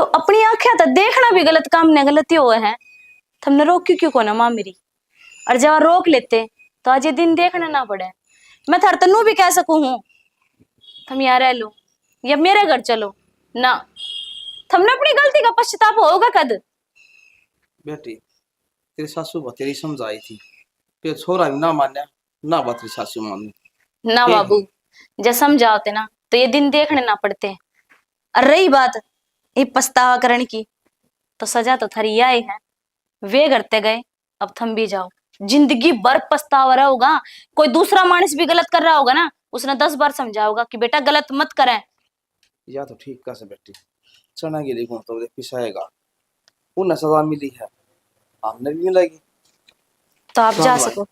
तो अपनी आंखें तो देखना भी गलत काम ने गलती हुआ है। तुमने रोक क्यों को ना माँ मेरी, और जब रोक लेते तो आज ये दिन देखना ना पड़े। मैं थार तनु भी कह सकूं हूँ तुम यहाँ रह लो या मेरे घर चलो ना, तुमने अपनी गलती का पश्चाताप होगा कद। बेटी तेरी सासू बतेरी समझाई थी, फिर छोरा भी ना मान्या, ना बात तेरी सासू मानी। ना बाबू, जब समझाते ना तो ये दिन देखने ना पड़ते। और रही बात ये पछतावा करने की, तो सजा तो थारी यही है, वे करते गए अब थम भी जाओ। जिंदगी भर पछतावा रहा होगा। कोई दूसरा मानस भी गलत कर रहा होगा ना, उसने 10 बार समझाओगा कि बेटा गलत मत करें। या तो ठीक कैसे बेटी, चना गिरी गुण तो देख पिसाएगा, उन्हें सजा मिली है, हमने भी मिलेगी। तो आप जा चल भाई। सको।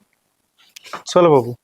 चलो बाबू।